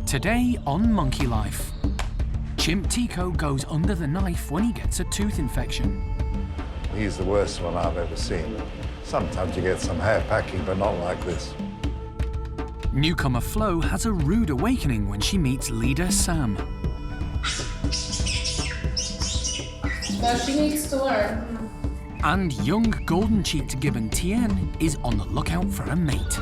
Today on Monkey Life, Chimp Tikko goes under the knife when he gets a tooth infection. He's the worst one I've ever seen. Sometimes you get some hair packing, but not like this. Newcomer Floh has a rude awakening when she meets leader Sam. But she needs to learn. And young golden-cheeked Gibbon Tien is on the lookout for a mate.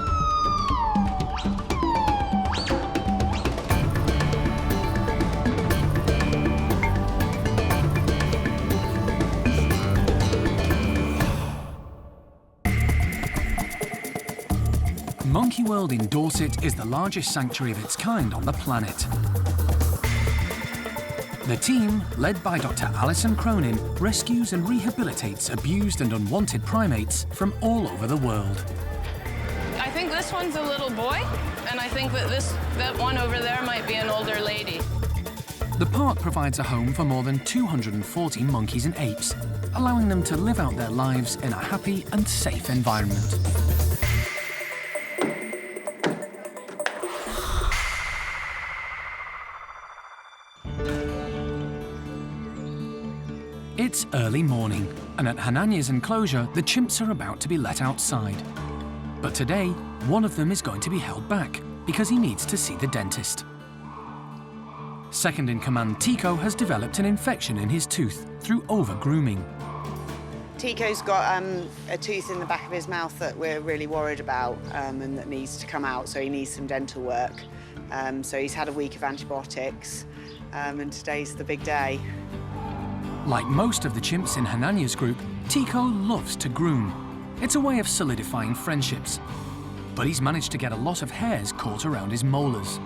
Monkey World in Dorset is the largest sanctuary of its kind on the planet. The team, led by Dr. Alison, rescues and rehabilitates abused and unwanted primates from all over the world. I think this one's a little boy, and I think that one over there might be an older lady. The park provides a home for more than 240 monkeys and apes, allowing them to live out their lives in a happy and safe environment. It's early morning, and at Hananya's enclosure, the chimps are about to be let outside. But today, one of them is going to be held back because he needs to see the dentist. Second-in-command Tikko has developed an infection in his tooth through over-grooming. Tikko's got a tooth in the back of his mouth that we're really worried about and that needs to come out, so he needs some dental work. So he's had a week of antibiotics, and today's the big day. Like most of the chimps in Hananya's group, Tikko loves to groom. It's a way of solidifying friendships. But he's managed to get a lot of hairs caught around his molars.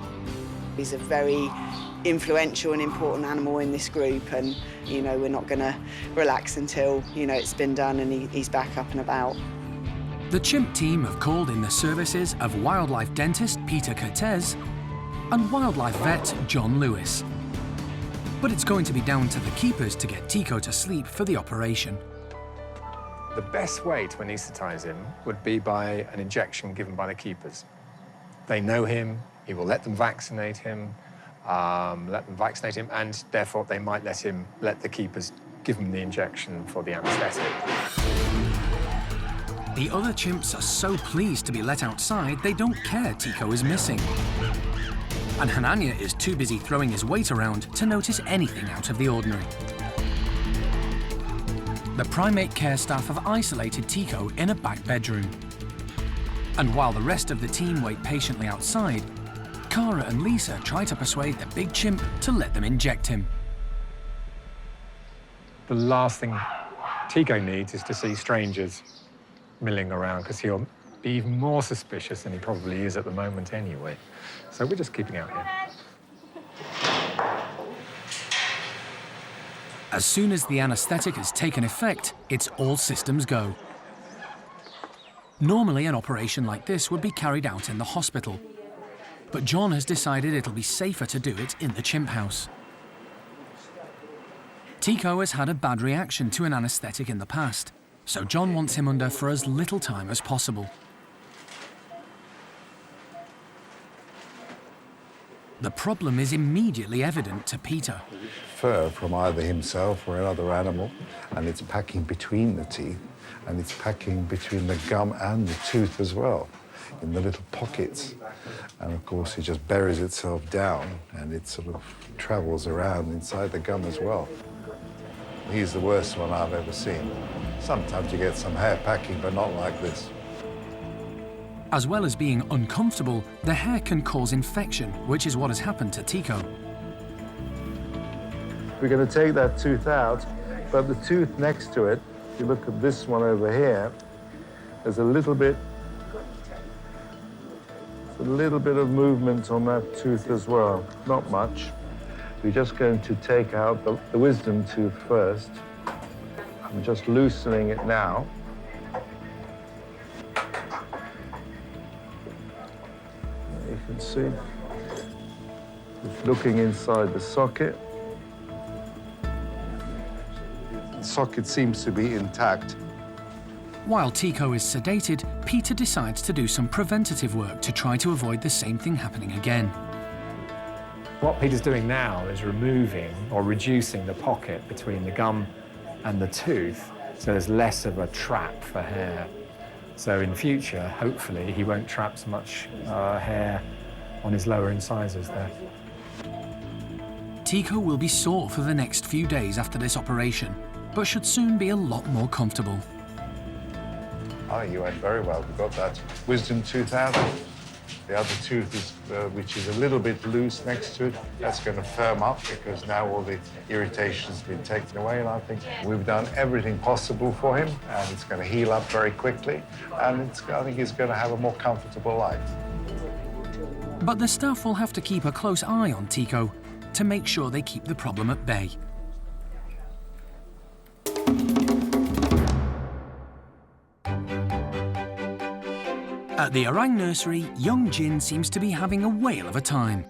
He's a very influential and important animal in this group, and, you know, we're not going to relax until, you know, it's been done and he's back up and about. The chimp team have called in the services of wildlife dentist Peter Kertesz and wildlife vet John Lewis. But it's going to be down to the keepers to get Tikko to sleep for the operation. The best way to anaesthetize him would be by an injection given by the keepers. They know him, he will let them vaccinate him, and therefore they might let the keepers give him the injection for the anaesthetic. The other chimps are so pleased to be let outside, they don't care Tikko is missing. And Hananya is too busy throwing his weight around to notice anything out of the ordinary. The primate care staff have isolated Tikko in a back bedroom. And while the rest of the team wait patiently outside, Cara and Lisa try to persuade the big chimp to let them inject him. The last thing Tikko needs is to see strangers milling around, because he'll be even more suspicious than he probably is at the moment anyway. So we're just keeping out here. As soon as the anaesthetic has taken effect, it's all systems go. Normally, an operation like this would be carried out in the hospital. But John has decided it'll be safer to do it in the chimp house. Tikko has had a bad reaction to an anaesthetic in the past, so John wants him under for as little time as possible. The problem is immediately evident to Peter. Fur from either himself or another animal, and it's packing between the teeth, and it's packing between the gum and the tooth as well, in the little pockets. And of course, it just buries itself down, and it sort of travels around inside the gum as well. He's the worst one I've ever seen. Sometimes you get some hair packing, but not like this. As well as being uncomfortable, the hair can cause infection, which is what has happened to Tikko. We're going to take that tooth out, but the tooth next to it, if you look at this one over here, there's a little bit of movement on that tooth as well. Not much. We're just going to take out the wisdom tooth first. I'm just loosening it now. You can see it's looking inside the socket. The socket seems to be intact. While Tikko is sedated, Peter decides to do some preventative work to try to avoid the same thing happening again. What Peter's doing now is removing or reducing the pocket between the gum and the tooth, so there's less of a trap for hair. So in future, hopefully, he won't trap so much hair on his lower incisors there. Tikko will be sore for the next few days after this operation, but should soon be a lot more comfortable. Oh, you went very well. We got that wisdom tooth out. The other tooth, is, which is a little bit loose next to it, that's going to firm up because now all the irritation has been taken away. And I think we've done everything possible for him, and it's going to heal up very quickly. And I think he's going to have a more comfortable life. But the staff will have to keep a close eye on Tikko to make sure they keep the problem at bay. At the orang nursery, young Jin seems to be having a whale of a time.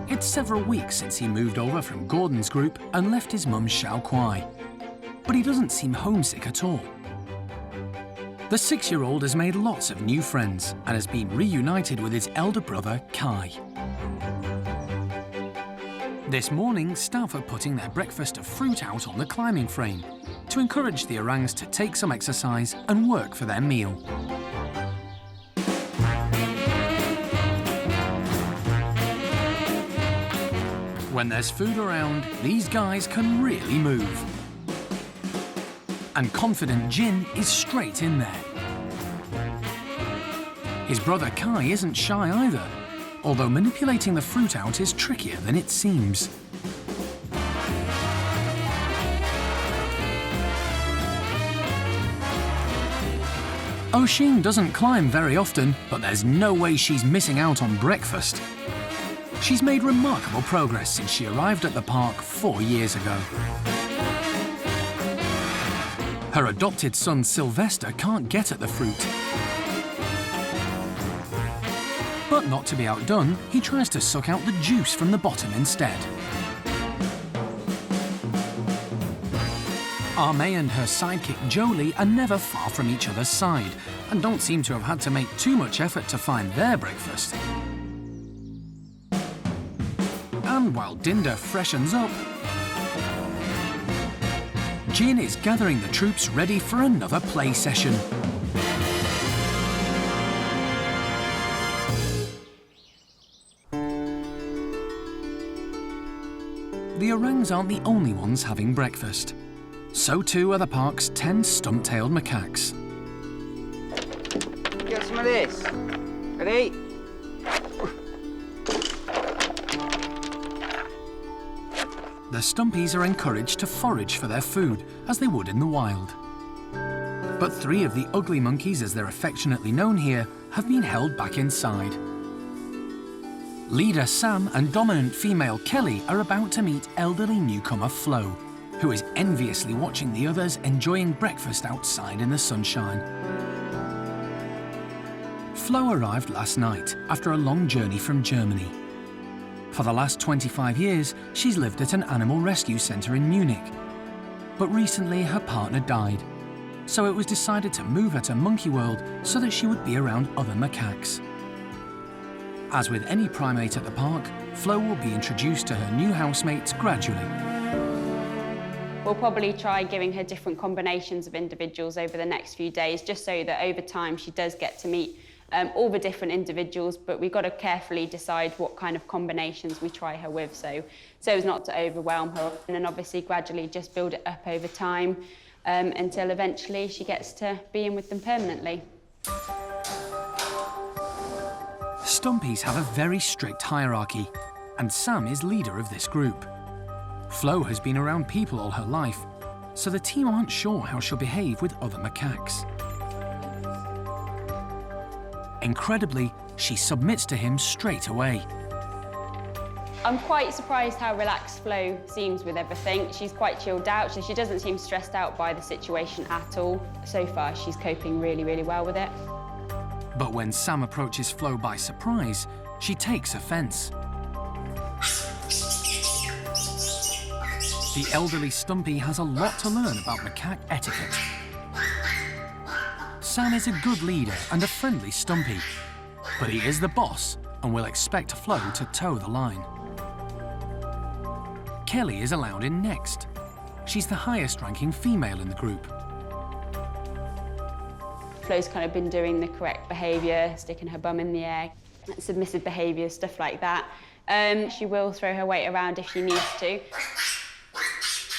It's several weeks since he moved over from Gordon's group and left his mum Xiao Kuai, but he doesn't seem homesick at all. The 6-year-old has made lots of new friends and has been reunited with his elder brother, Kai. This morning, staff are putting their breakfast of fruit out on the climbing frame to encourage the orangs to take some exercise and work for their meal. When there's food around, these guys can really move. And confident Jin is straight in there. His brother Kai isn't shy either, although manipulating the fruit out is trickier than it seems. Oshin doesn't climb very often, but there's no way she's missing out on breakfast. She's made remarkable progress since she arrived at the park 4 years ago. Her adopted son Sylvester can't get at the fruit. But not to be outdone, he tries to suck out the juice from the bottom instead. Armee and her sidekick Jolie are never far from each other's side and don't seem to have had to make too much effort to find their breakfast. And while Dinda freshens up, Jin is gathering the troops ready for another play session. The orangs aren't the only ones having breakfast. So too are the park's 10 stump-tailed macaques. Get some of this. Ready? The stumpies are encouraged to forage for their food, as they would in the wild. But 3 of the ugly monkeys, as they're affectionately known here, have been held back inside. Leader Sam and dominant female Kelly are about to meet elderly newcomer Floh, who is enviously watching the others enjoying breakfast outside in the sunshine. Floh arrived last night after a long journey from Germany. For the last 25 years, she's lived at an animal rescue centre in Munich. But recently, her partner died, so it was decided to move her to Monkey World so that she would be around other macaques. As with any primate at the park, Floh will be introduced to her new housemates gradually. We'll probably try giving her different combinations of individuals over the next few days, just so that over time she does get to meet all the different individuals, but we've got to carefully decide what kind of combinations we try her with, so as not to overwhelm her, and then obviously gradually just build it up over time until eventually she gets to be in with them permanently. Stumpies have a very strict hierarchy, and Sam is leader of this group. Floh has been around people all her life, so the team aren't sure how she'll behave with other macaques. Incredibly, she submits to him straight away. I'm quite surprised how relaxed Floh seems with everything. She's quite chilled out, so she doesn't seem stressed out by the situation at all. So far, she's coping really, really well with it. But when Sam approaches Floh by surprise, she takes offence. The elderly Stumpy has a lot to learn about macaque etiquette. Sam is a good leader and a friendly Stumpy, but he is the boss and will expect Floh to toe the line. Kelly is allowed in next. She's the highest-ranking female in the group. Floh's kind of been doing the correct behaviour, sticking her bum in the air, submissive behaviour, stuff like that. She will throw her weight around if she needs to.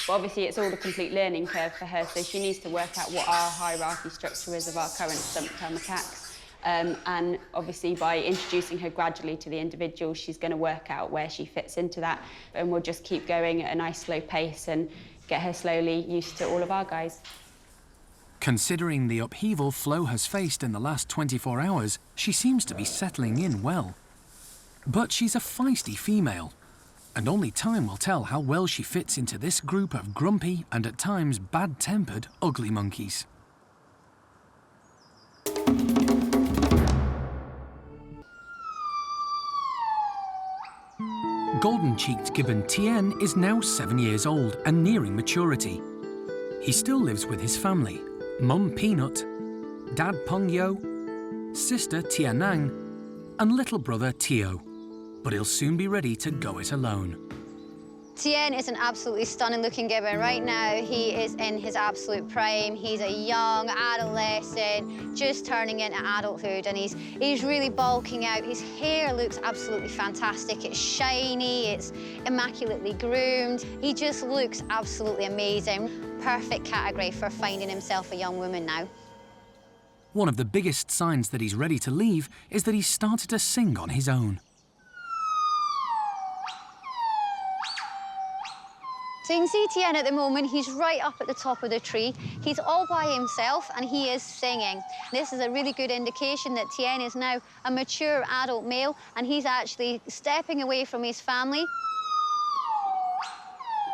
But obviously, it's all a complete learning curve for her, so she needs to work out what our hierarchy structure is of our current stump macaques. And obviously, by introducing her gradually to the individual, she's going to work out where she fits into that. And we'll just keep going at a nice slow pace and get her slowly used to all of our guys. Considering the upheaval Floh has faced in the last 24 hours, she seems to be settling in well. But she's a feisty female, and only time will tell how well she fits into this group of grumpy and at times bad-tempered ugly monkeys. Golden-cheeked Gibbon Tien is now 7 years old and nearing maturity. He still lives with his family, Mum Peanut, Dad Pongyo, Sister Tianang, and little brother Tio. But he'll soon be ready to go it alone. Tien is an absolutely stunning looking gibbon. Right now, he is in his absolute prime. He's a young adolescent, just turning into adulthood, and he's really bulking out. His hair looks absolutely fantastic. It's shiny, it's immaculately groomed. He just looks absolutely amazing. Perfect category for finding himself a young woman now. One of the biggest signs that he's ready to leave is that he's started to sing on his own. So you can see Tien at the moment, he's right up at the top of the tree. He's all by himself and he is singing. This is a really good indication that Tien is now a mature adult male and he's actually stepping away from his family.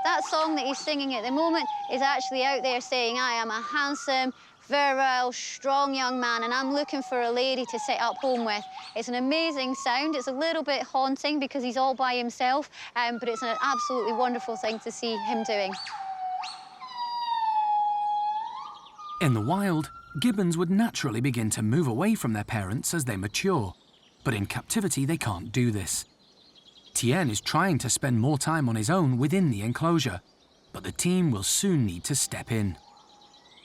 That song that he's singing at the moment is actually out there saying, I am a handsome, virile, strong young man and I'm looking for a lady to set up home with. It's an amazing sound. It's a little bit haunting because he's all by himself, but it's an absolutely wonderful thing to see him doing. In the wild, gibbons would naturally begin to move away from their parents as they mature, but in captivity they can't do this. Tien is trying to spend more time on his own within the enclosure, but the team will soon need to step in.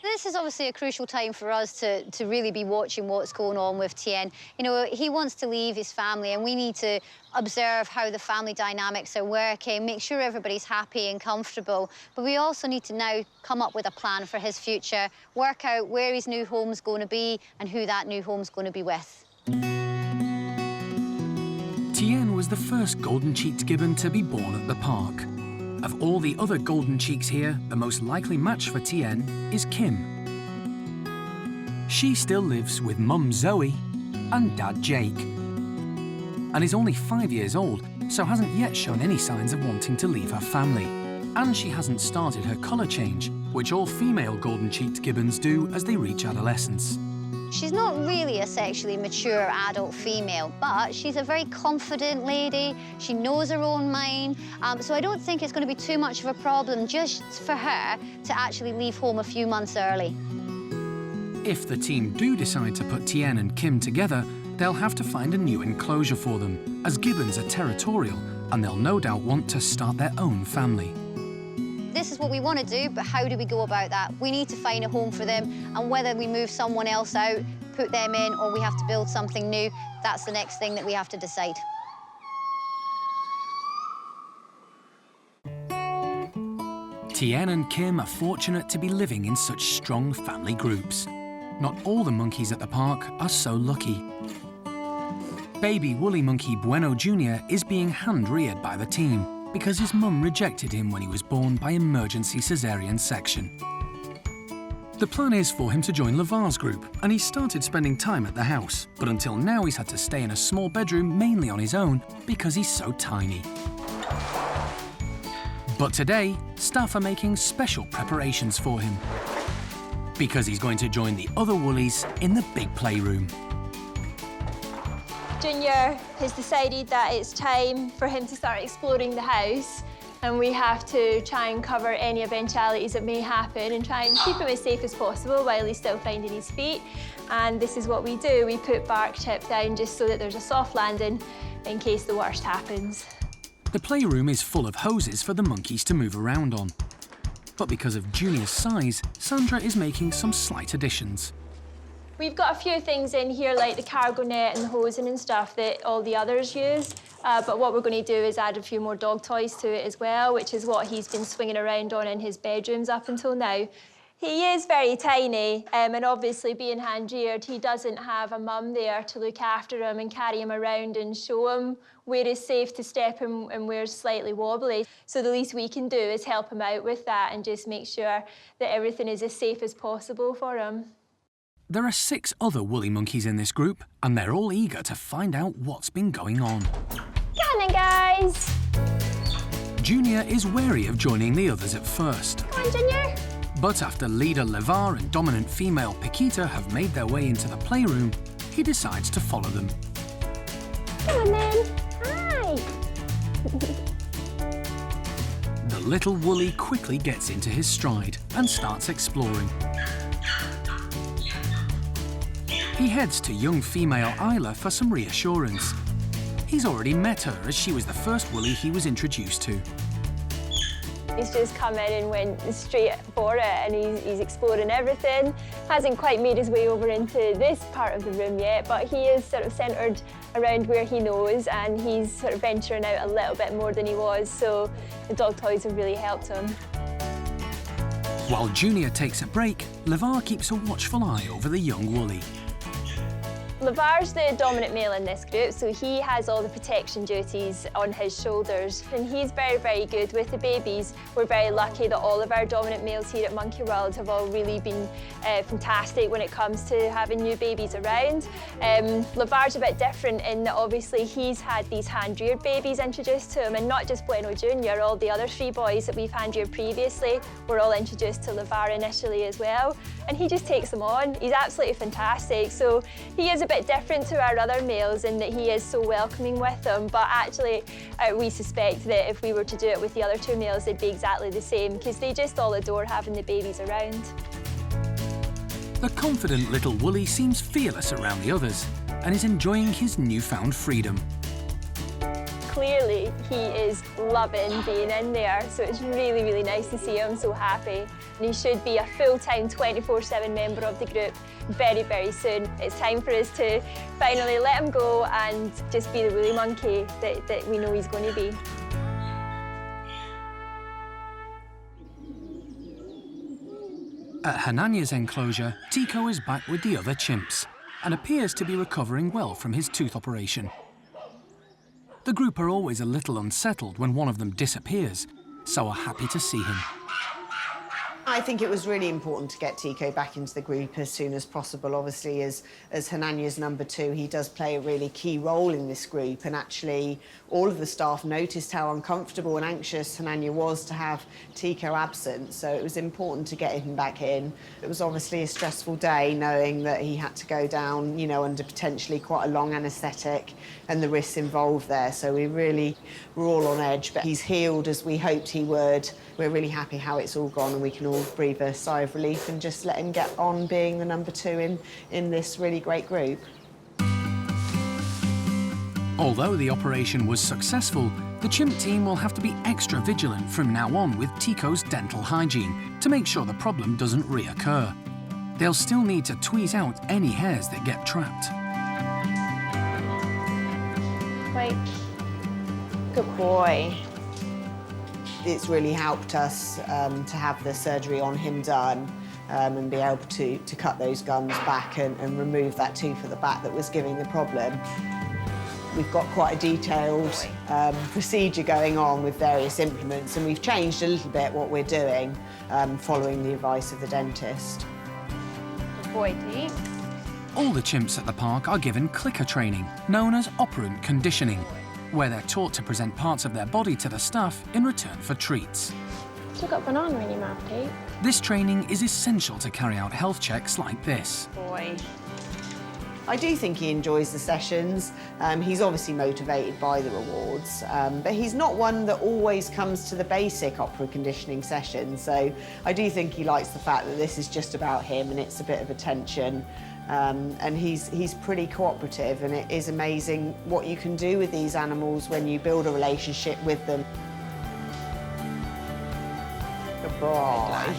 This is obviously a crucial time for us to really be watching what's going on with Tien. You know, he wants to leave his family and we need to observe how the family dynamics are working, make sure everybody's happy and comfortable. But we also need to now come up with a plan for his future, work out where his new home's going to be and who that new home's going to be with. Tien was the first golden-cheeked gibbon to be born at the park. Of all the other golden cheeks here, the most likely match for Tien is Kim. She still lives with Mum Zoe and Dad Jake, and is only 5 years old, so hasn't yet shown any signs of wanting to leave her family. And she hasn't started her colour change, which all female golden-cheeked gibbons do as they reach adolescence. She's not really a sexually mature adult female, but she's a very confident lady. She knows her own mind, so I don't think it's going to be too much of a problem just for her to actually leave home a few months early. If the team do decide to put Tien and Kim together, they'll have to find a new enclosure for them, as gibbons are territorial, and they'll no doubt want to start their own family. This is what we want to do, but how do we go about that? We need to find a home for them, and whether we move someone else out, put them in, or we have to build something new, that's the next thing that we have to decide. Tien and Kim are fortunate to be living in such strong family groups. Not all the monkeys at the park are so lucky. Baby woolly monkey Bueno Junior is being hand-reared by the team because his mum rejected him when he was born by emergency caesarean section. The plan is for him to join Lavar's group, and he's started spending time at the house, but until now he's had to stay in a small bedroom mainly on his own because he's so tiny. But today, staff are making special preparations for him because he's going to join the other woolies in the big playroom. Junior has decided that it's time for him to start exploring the house, and we have to try and cover any eventualities that may happen and try and keep him as safe as possible while he's still finding his feet. And this is what we do. We put bark chip down just so that there's a soft landing in case the worst happens. The playroom is full of hoses for the monkeys to move around on. But because of Junior's size, Sandra is making some slight additions. We've got a few things in here like the cargo net and the hosing and stuff that all the others use. But what we're going to do is add a few more dog toys to it as well, which is what he's been swinging around on in his bedrooms up until now. He is very tiny, and obviously being hand-reared, he doesn't have a mum there to look after him and carry him around and show him where it's safe to step and where it's slightly wobbly. So the least we can do is help him out with that and just make sure that everything is as safe as possible for him. There are 6 other woolly monkeys in this group, and they're all eager to find out what's been going on. Come on, guys. Junior is wary of joining the others at first. Come on, Junior. But after leader Levar and dominant female Paquita have made their way into the playroom, he decides to follow them. Come on, then. Hi. The little woolly quickly gets into his stride and starts exploring. He heads to young female Isla for some reassurance. He's already met her as she was the first woolly he was introduced to. He's just come in and went straight for it, and he's exploring everything. Hasn't quite made his way over into this part of the room yet, but he is sort of centred around where he knows, and he's sort of venturing out a little bit more than he was, so the dog toys have really helped him. While Junior takes a break, Levar keeps a watchful eye over the young woolly. Levar's the dominant male in this group, so he has all the protection duties on his shoulders, and he's very, very good with the babies. We're very lucky that all of our dominant males here at Monkey World have all really been fantastic when it comes to having new babies around. Levar's a bit different in that obviously he's had these hand-reared babies introduced to him, and not just Bueno Junior, all the other 3 boys that we've hand-reared previously were all introduced to Levar initially as well, and he just takes them on. He's absolutely fantastic, so he is a bit different to our other males in that he is so welcoming with them, but actually we suspect that if we were to do it with the other 2 males, they'd be exactly the same because they just all adore having the babies around. The confident little woolly seems fearless around the others and is enjoying his newfound freedom. Clearly, he is loving being in there, so it's really, really nice to see him so happy. And he should be a full-time 24/7 member of the group very, very soon. It's time for us to finally let him go and just be the woolly monkey that we know he's going to be. At Hananya's enclosure, Tikko is back with the other chimps and appears to be recovering well from his tooth operation. The group are always a little unsettled when one of them disappears, so are happy to see him. I think it was really important to get Tikko back into the group as soon as possible. Obviously, as Hananya's number 2, he does play a really key role in this group, and actually all of the staff noticed how uncomfortable and anxious Hananya was to have Tikko absent, so it was important to get him back in. It was obviously a stressful day knowing that he had to go down, you know, under potentially quite a long anaesthetic and the risks involved there, so we really were all on edge, but he's healed as we hoped he would. We're really happy how it's all gone, and we can all breathe a sigh of relief and just let him get on being the number 2 in this really great group. Although the operation was successful, the chimp team will have to be extra vigilant from now on with Tikko's dental hygiene to make sure the problem doesn't reoccur. They'll still need to tweeze out any hairs that get trapped. Like, good boy. It's really helped us to have the surgery on him done and be able to cut those gums back and remove that tooth at the back that was giving the problem. We've got quite a detailed procedure going on with various implements, and we've changed a little bit what we're doing following the advice of the dentist. Good boy, Dee. All the chimps at the park are given clicker training, known as operant conditioning, where they're taught to present parts of their body to the staff in return for treats. Still got banana in your mouth, Pete. This training is essential to carry out health checks like this. Boy. I do think he enjoys the sessions. He's obviously motivated by the rewards, but he's not one that always comes to the basic opera conditioning session. So I do think he likes the fact that this is just about him and it's a bit of attention. And he's pretty cooperative, and it is amazing what you can do with these animals when you build a relationship with them. Good boy.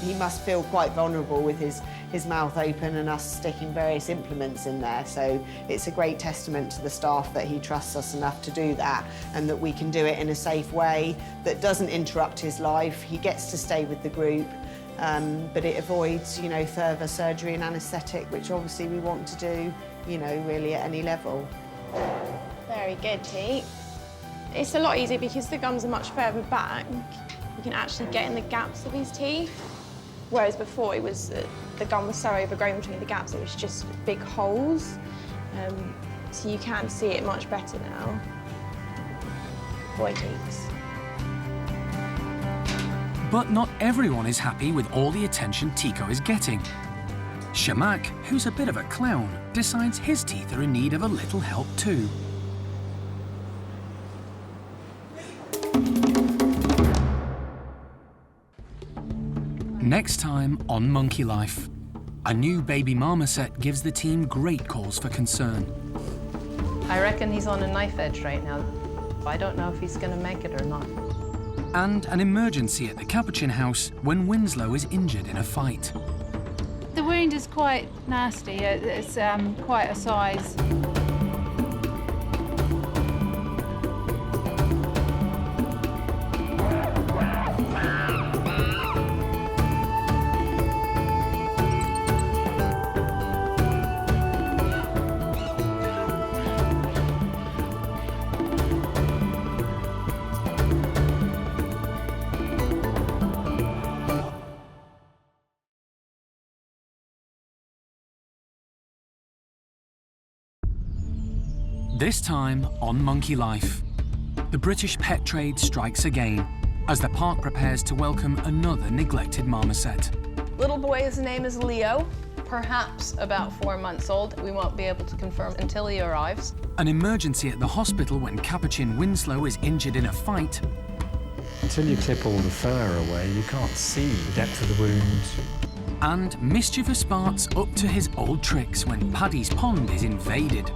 He must feel quite vulnerable with his mouth open and us sticking various implements in there. So it's a great testament to the staff that he trusts us enough to do that, and that we can do it in a safe way that doesn't interrupt his life. He gets to stay with the group, but it avoids, you know, further surgery and anaesthetic, which obviously we want to do, you know, really at any level. Very good, T. It's a lot easier because the gums are much further back. You can actually get in the gaps of his teeth. Whereas before, it was the gum was so overgrown between the gaps, it was just big holes. So you can see it much better now. Boy cheeks. But not everyone is happy with all the attention Tikko is getting. Shamak, who's a bit of a clown, decides his teeth are in need of a little help too. Next time on Monkey Life, a new baby marmoset gives the team great cause for concern. I reckon he's on a knife edge right now. I don't know if he's going to make it or not. And an emergency at the Capuchin house when Winslow is injured in a fight. The wound is quite nasty. It's quite a size. This time on Monkey Life, the British pet trade strikes again as the park prepares to welcome another neglected marmoset. Little boy, his name is Leo, perhaps about 4 months old. We won't be able to confirm until he arrives. An emergency at the hospital when Capuchin Winslow is injured in a fight. Until you clip all the fur away, you can't see the depth of the wound. And mischievous Bart's up to his old tricks when Paddy's pond is invaded.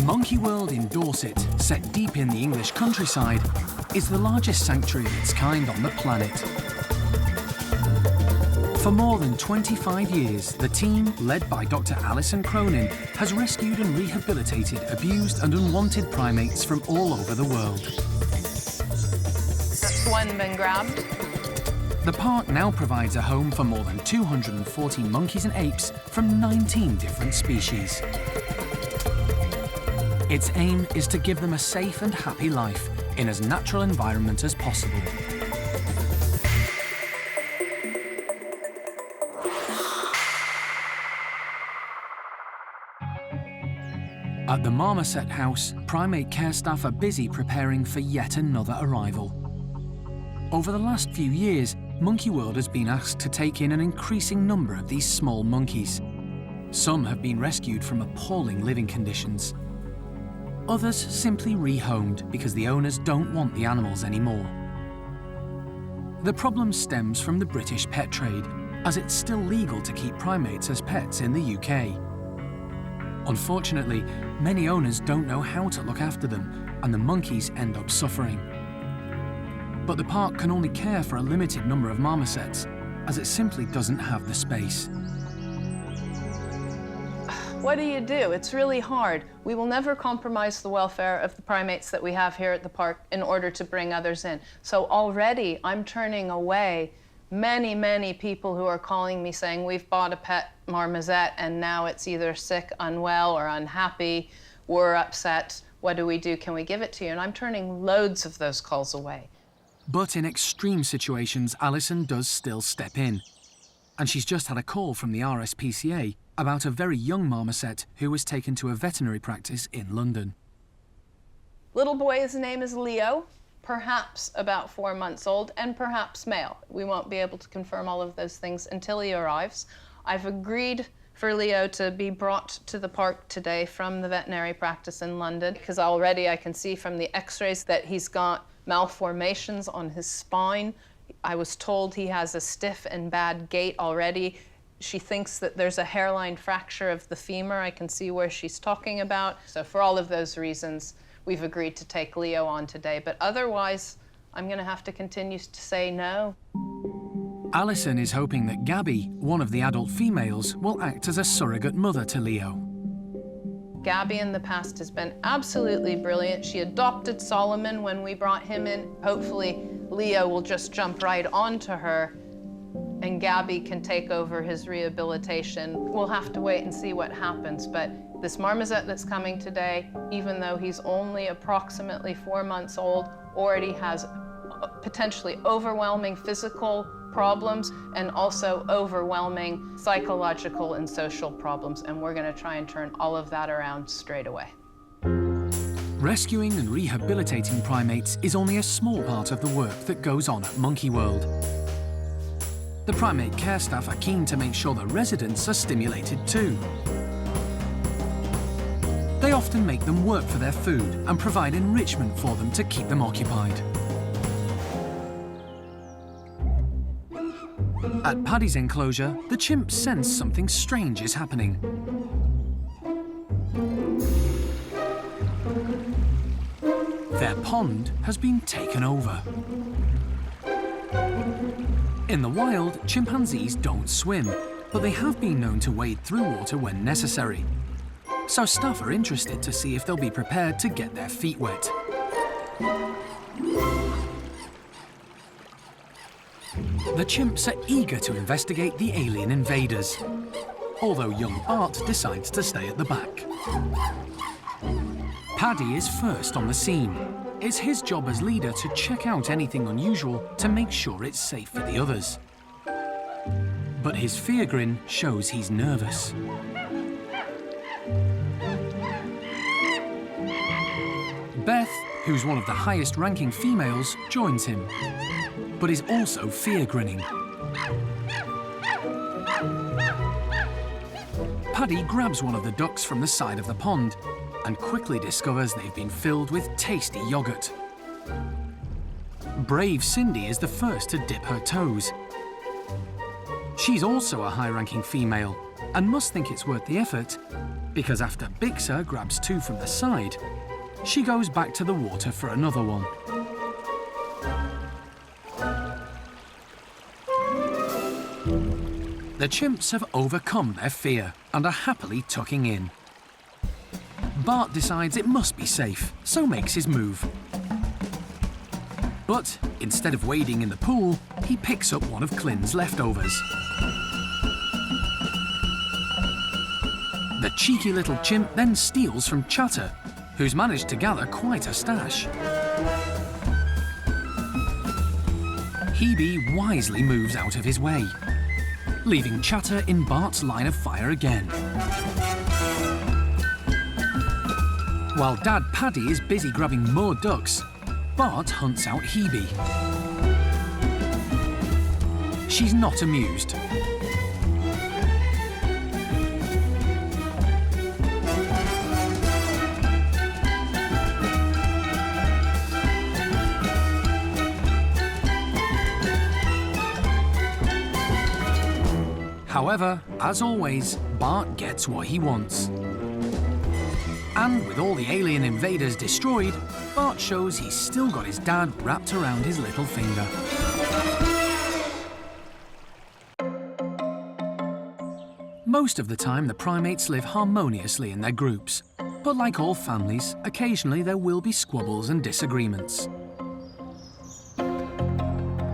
Monkey World in Dorset, set deep in the English countryside, is the largest sanctuary of its kind on the planet. For more than 25 years, the team, led by Dr. Alison, has rescued and rehabilitated abused and unwanted primates from all over the world. That's one been grabbed. The park now provides a home for more than 240 monkeys and apes from 19 different species. Its aim is to give them a safe and happy life in as natural environment as possible. At the Marmoset House, primate care staff are busy preparing for yet another arrival. Over the last few years, Monkey World has been asked to take in an increasing number of these small monkeys. Some have been rescued from appalling living conditions. Others simply rehomed because the owners don't want the animals anymore. The problem stems from the British pet trade, as it's still legal to keep primates as pets in the UK. Unfortunately, many owners don't know how to look after them, and the monkeys end up suffering. But the park can only care for a limited number of marmosets, as it simply doesn't have the space. What do you do? It's really hard. We will never compromise the welfare of the primates that we have here at the park in order to bring others in. So already I'm turning away many, many people who are calling me saying, we've bought a pet marmoset and now it's either sick, unwell, or unhappy. We're upset. What do we do? Can we give it to you? And I'm turning loads of those calls away. But in extreme situations, Alison does still step in. And she's just had a call from the RSPCA about a very young marmoset who was taken to a veterinary practice in London. Little boy, his name is Leo, perhaps about 4 months old, and perhaps male. We won't be able to confirm all of those things until he arrives. I've agreed for Leo to be brought to the park today from the veterinary practice in London, because already I can see from the x-rays that he's got malformations on his spine. I was told he has a stiff and bad gait already. She thinks that there's a hairline fracture of the femur. I can see where she's talking about. So for all of those reasons, we've agreed to take Leo on today. But otherwise, I'm going to have to continue to say no. Alison is hoping that Gabby, one of the adult females, will act as a surrogate mother to Leo. Gabby in the past has been absolutely brilliant. She adopted Solomon when we brought him in. Hopefully, Leo will just jump right onto her and Gabby can take over his rehabilitation. We'll have to wait and see what happens, but this marmoset that's coming today, even though he's only approximately 4 months old, already has potentially overwhelming physical problems and also overwhelming psychological and social problems, and we're going to try and turn all of that around straight away. Rescuing and rehabilitating primates is only a small part of the work that goes on at Monkey World. The primate care staff are keen to make sure the residents are stimulated too. They often make them work for their food and provide enrichment for them to keep them occupied. At Paddy's enclosure, the chimps sense something strange is happening. Their pond has been taken over. In the wild, chimpanzees don't swim, but they have been known to wade through water when necessary. So staff are interested to see if they'll be prepared to get their feet wet. The chimps are eager to investigate the alien invaders, although young Bart decides to stay at the back. Paddy is first on the scene. It's his job as leader to check out anything unusual to make sure it's safe for the others. But his fear grin shows he's nervous. Beth, who's one of the highest-ranking females, joins him, but is also fear-grinning. Paddy grabs one of the ducks from the side of the pond and quickly discovers they've been filled with tasty yogurt. Brave Cindy is the first to dip her toes. She's also a high-ranking female and must think it's worth the effort, because after Bixer grabs two from the side, she goes back to the water for another one. The chimps have overcome their fear and are happily tucking in. Bart decides it must be safe, so makes his move. But instead of wading in the pool, he picks up one of Clin's leftovers. The cheeky little chimp then steals from Chatter, who's managed to gather quite a stash. Hebe wisely moves out of his way, leaving Chatter in Bart's line of fire again. While Dad Paddy is busy grabbing more ducks, Bart hunts out Hebe. She's not amused. However, as always, Bart gets what he wants. And with all the alien invaders destroyed, Bart shows he's still got his dad wrapped around his little finger. Most of the time, the primates live harmoniously in their groups. But like all families, occasionally there will be squabbles and disagreements.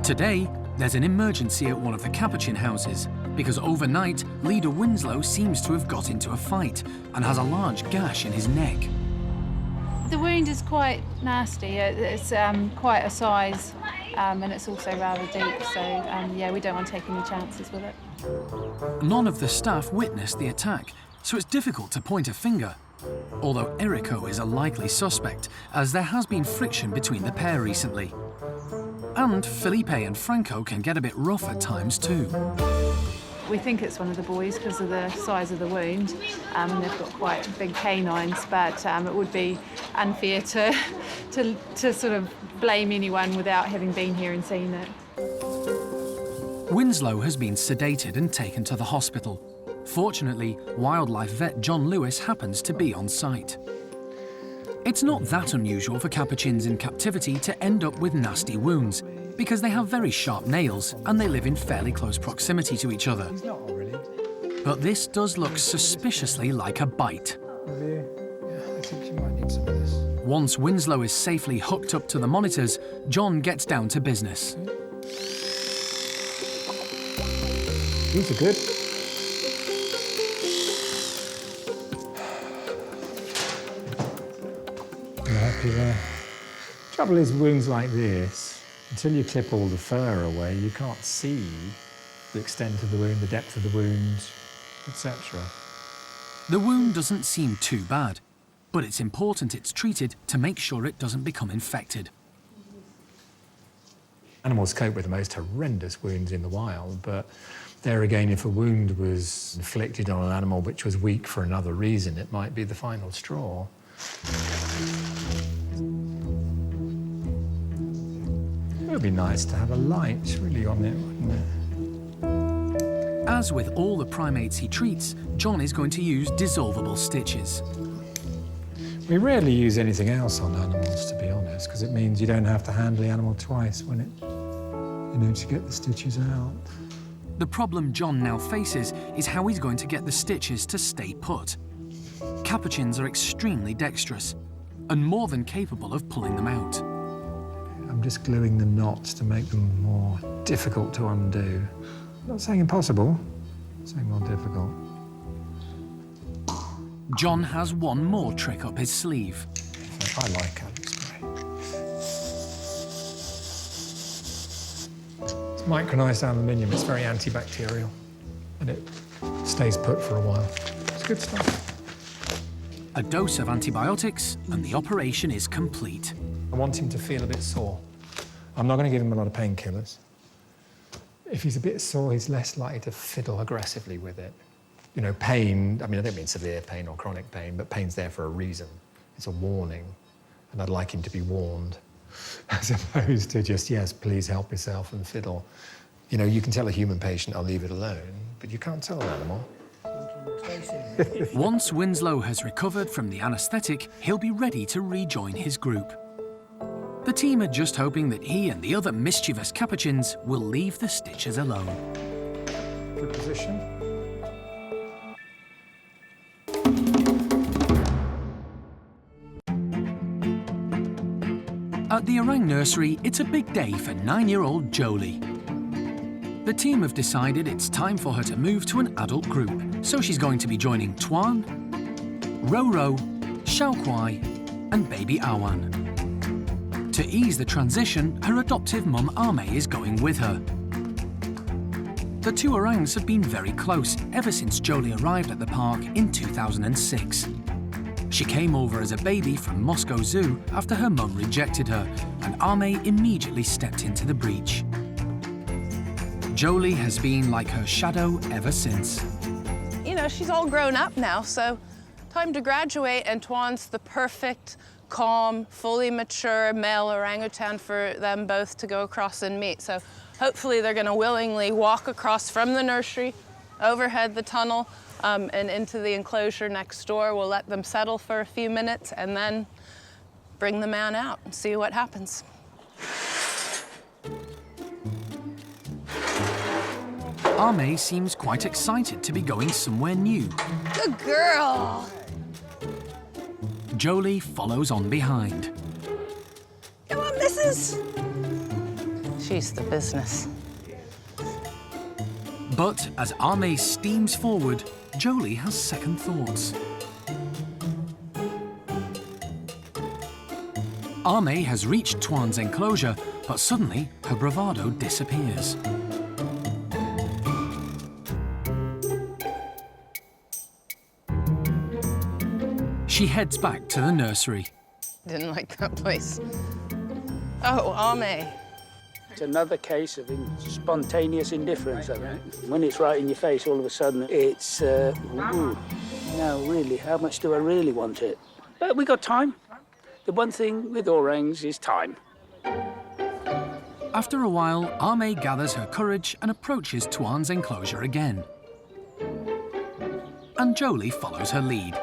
Today, there's an emergency at one of the capuchin houses, because overnight, leader Winslow seems to have got into a fight and has a large gash in his neck. The wound is quite nasty. It's quite a size, and it's also rather deep, so yeah, we don't want to take any chances with it. None of the staff witnessed the attack, so it's difficult to point a finger. Although Errico is a likely suspect, as there has been friction between the pair recently. And Felipe and Franco can get a bit rough at times too. We think it's one of the boys because of the size of the wound, and they've got quite big canines, but it would be unfair to sort of blame anyone without having been here and seen it. Winslow has been sedated and taken to the hospital. Fortunately, wildlife vet John Lewis happens to be on site. It's not that unusual for capuchins in captivity to end up with nasty wounds, because they have very sharp nails and they live in fairly close proximity to each other. He's not really. But this does look suspiciously like a bite. Yeah, I think you might need some of this. Once Winslow is safely hooked up to the monitors, John gets down to business. These are good. You're happy there? Trouble is, wounds like this, until you clip all the fur away, you can't see the extent of the wound, the depth of the wound, etc. The wound doesn't seem too bad, but it's important it's treated to make sure it doesn't become infected. Animals cope with the most horrendous wounds in the wild, but there again, if a wound was inflicted on an animal which was weak for another reason, it might be the final straw. It would be nice to have a light really on it, wouldn't it? As with all the primates he treats, John is going to use dissolvable stitches. We rarely use anything else on animals, to be honest, because it means you don't have to handle the animal twice when to get the stitches out. The problem John now faces is how he's going to get the stitches to stay put. Capuchins are extremely dexterous and more than capable of pulling them out. I'm just gluing the knots to make them more difficult to undo. I'm not saying impossible, I'm saying more difficult. John has one more trick up his sleeve. I like it. It's micronized aluminium. It's very antibacterial, and it stays put for a while. It's good stuff. A dose of antibiotics, and the operation is complete. I want him to feel a bit sore. I'm not going to give him a lot of painkillers. If he's a bit sore, he's less likely to fiddle aggressively with it. You know, pain, I mean, I don't mean severe pain or chronic pain, but pain's there for a reason. It's a warning, and I'd like him to be warned, as opposed to just, yes, please help yourself and fiddle. You know, you can tell a human patient, I'll leave it alone, but you can't tell an animal. Once Winslow has recovered from the anaesthetic, he'll be ready to rejoin his group. The team are just hoping that he and the other mischievous capuchins will leave the stitches alone. Good position. At the orang nursery, it's a big day for 9-year-old Jolie. The team have decided it's time for her to move to an adult group, so she's going to be joining Tuan, Roro, Xiaokuai, and baby Awan. To ease the transition, her adoptive mum Ame is going with her. The two orangs have been very close ever since Jolie arrived at the park in 2006. She came over as a baby from Moscow Zoo after her mum rejected her, and Ame immediately stepped into the breach. Jolie has been like her shadow ever since. You know, she's all grown up now, so time to graduate, and Tuan's the perfect, calm, fully mature male orangutan for them both to go across and meet. So hopefully they're gonna willingly walk across from the nursery, overhead the tunnel, and into the enclosure next door. We'll let them settle for a few minutes and then bring the man out and see what happens. Ame seems quite excited to be going somewhere new. Good girl. Jolie follows on behind. Come on, missus. She's the business. But as Ame steams forward, Jolie has second thoughts. Ame has reached Tuan's enclosure, but suddenly her bravado disappears. She heads back to the nursery. Didn't like that place. Oh, Ame. It's another case of spontaneous indifference, I think. When it's right in your face, all of a sudden, it's, ooh, no, really, how much do I really want it? But we got time. The one thing with orangs is time. After a while, Ame gathers her courage and approaches Tuan's enclosure again. And Jolie follows her lead.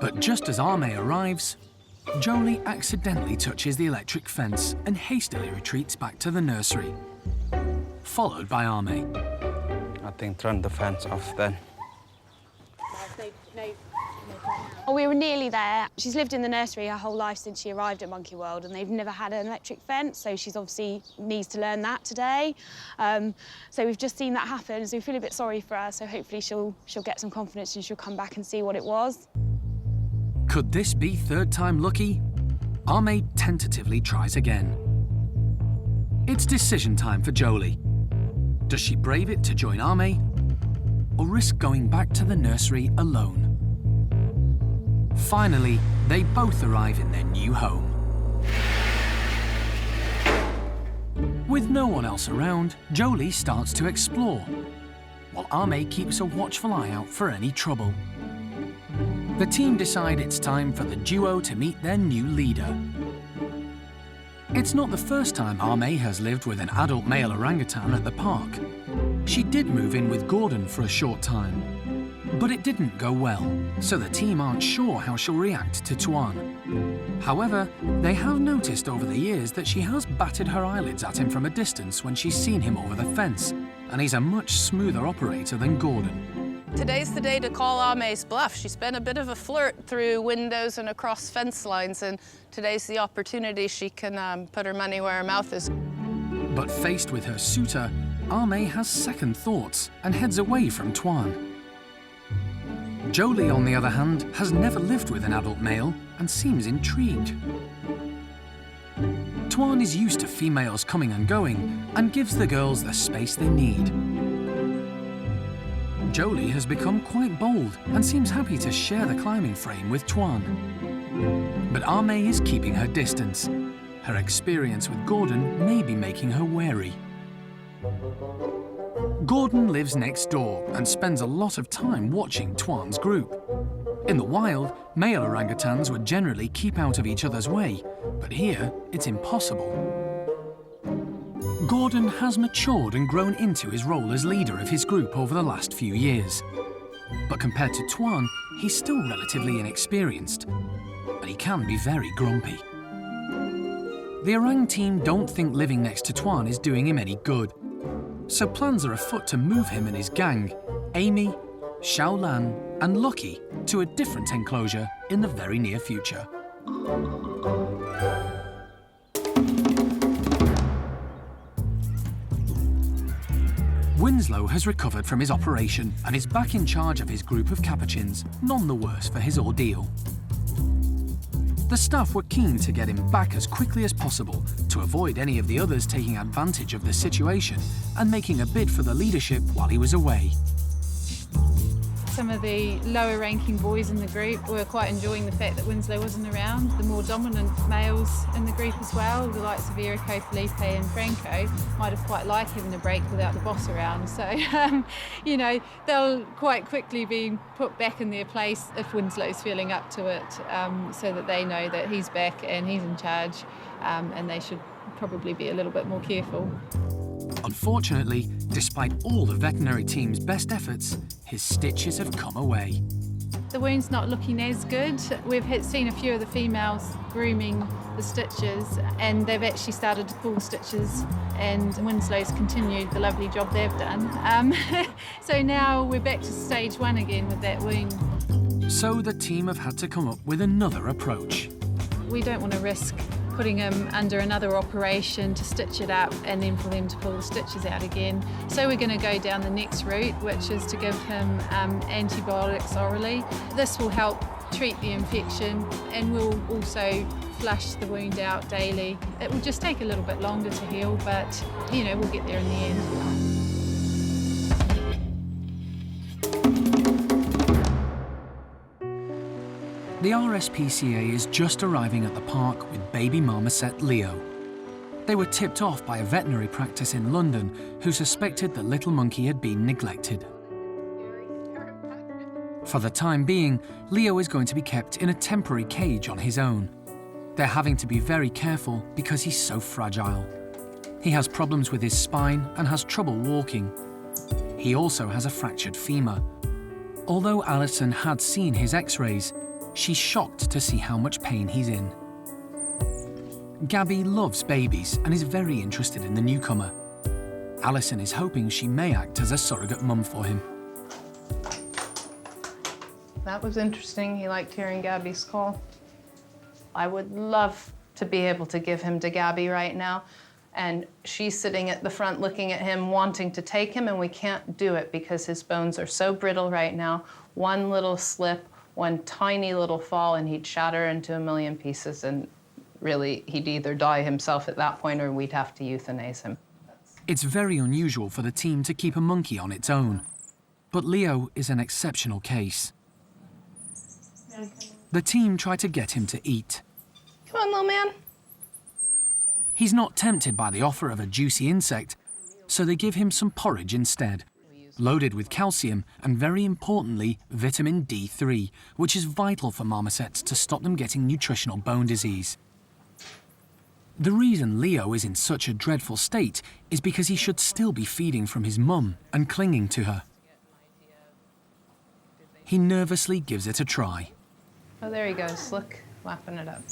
But just as Ame arrives, Jolie accidentally touches the electric fence and hastily retreats back to the nursery, followed by Ame. I think turn the fence off then. Oh, we were nearly there. She's lived in the nursery her whole life since she arrived at Monkey World, and they've never had an electric fence, so she's obviously needs to learn that today. So we've just seen that happen, so we feel a bit sorry for her, so hopefully she'll get some confidence and she'll come back and see what it was. Could this be third time lucky? Ame tentatively tries again. It's decision time for Jolie. Does she brave it to join Ame, or risk going back to the nursery alone? Finally, they both arrive in their new home. With no one else around, Jolie starts to explore, while Ame keeps a watchful eye out for any trouble. The team decide it's time for the duo to meet their new leader. It's not the first time Ame has lived with an adult male orangutan at the park. She did move in with Gordon for a short time, but it didn't go well, so the team aren't sure how she'll react to Tuan. However, they have noticed over the years that she has batted her eyelids at him from a distance when she's seen him over the fence, and he's a much smoother operator than Gordon. Today's the day to call Ame's bluff. She's been a bit of a flirt through windows and across fence lines, and today's the opportunity she can put her money where her mouth is. But faced with her suitor, Ame has second thoughts and heads away from Tuan. Jolie, on the other hand, has never lived with an adult male and seems intrigued. Tuan is used to females coming and going and gives the girls the space they need. Jolie has become quite bold and seems happy to share the climbing frame with Tuan. But Ame is keeping her distance. Her experience with Gordon may be making her wary. Gordon lives next door and spends a lot of time watching Tuan's group. In the wild, male orangutans would generally keep out of each other's way, but here it's impossible. Gordon has matured and grown into his role as leader of his group over the last few years. But compared to Tuan, he's still relatively inexperienced, and he can be very grumpy. The orang team don't think living next to Tuan is doing him any good, so plans are afoot to move him and his gang, Amy, Xiaolan and Lucky, to a different enclosure in the very near future. Winslow has recovered from his operation and is back in charge of his group of capuchins, none the worse for his ordeal. The staff were keen to get him back as quickly as possible to avoid any of the others taking advantage of the situation and making a bid for the leadership while he was away. Some of the lower-ranking boys in the group were quite enjoying the fact that Winslow wasn't around. The more dominant males in the group as well, the likes of Erico, Felipe and Franco, might have quite liked having a break without the boss around. So, you know, they'll quite quickly be put back in their place if Winslow's feeling up to it, so that they know that he's back and he's in charge, and they should probably be a little bit more careful. Unfortunately, despite all the veterinary team's best efforts, his stitches have come away. The wound's not looking as good. We've seen a few of the females grooming the stitches, and they've actually started to pull the stitches, and Winslow's continued the lovely job they've done. So now we're back to stage one again with that wound. So the team have had to come up with another approach. We don't want to risk putting him under another operation to stitch it up and then for them to pull the stitches out again. So we're going to go down the next route, which is to give him antibiotics orally. This will help treat the infection and we'll also flush the wound out daily. It will just take a little bit longer to heal, but you know, we'll get there in the end. The RSPCA is just arriving at the park with baby marmoset Leo. They were tipped off by a veterinary practice in London who suspected the little monkey had been neglected. For the time being, Leo is going to be kept in a temporary cage on his own. They're having to be very careful because he's so fragile. He has problems with his spine and has trouble walking. He also has a fractured femur. Although Alison had seen his x-rays, she's shocked to see how much pain he's in. Gabby loves babies and is very interested in the newcomer. Alison is hoping she may act as a surrogate mum for him. That was interesting. He liked hearing Gabby's call. I would love to be able to give him to Gabby right now. And she's sitting at the front looking at him, wanting to take him, and we can't do it because his bones are so brittle right now. One little slip, one tiny little fall, and he'd shatter into a million pieces, and really, he'd either die himself at that point or we'd have to euthanize him. It's very unusual for the team to keep a monkey on its own, but Leo is an exceptional case. The team try to get him to eat. Come on, little man. He's not tempted by the offer of a juicy insect, so they give him some porridge instead, loaded with calcium and, very importantly, vitamin D3, which is vital for marmosets to stop them getting nutritional bone disease. The reason Leo is in such a dreadful state is because he should still be feeding from his mum and clinging to her. He nervously gives it a try. Oh, there he goes. Look, lapping it up.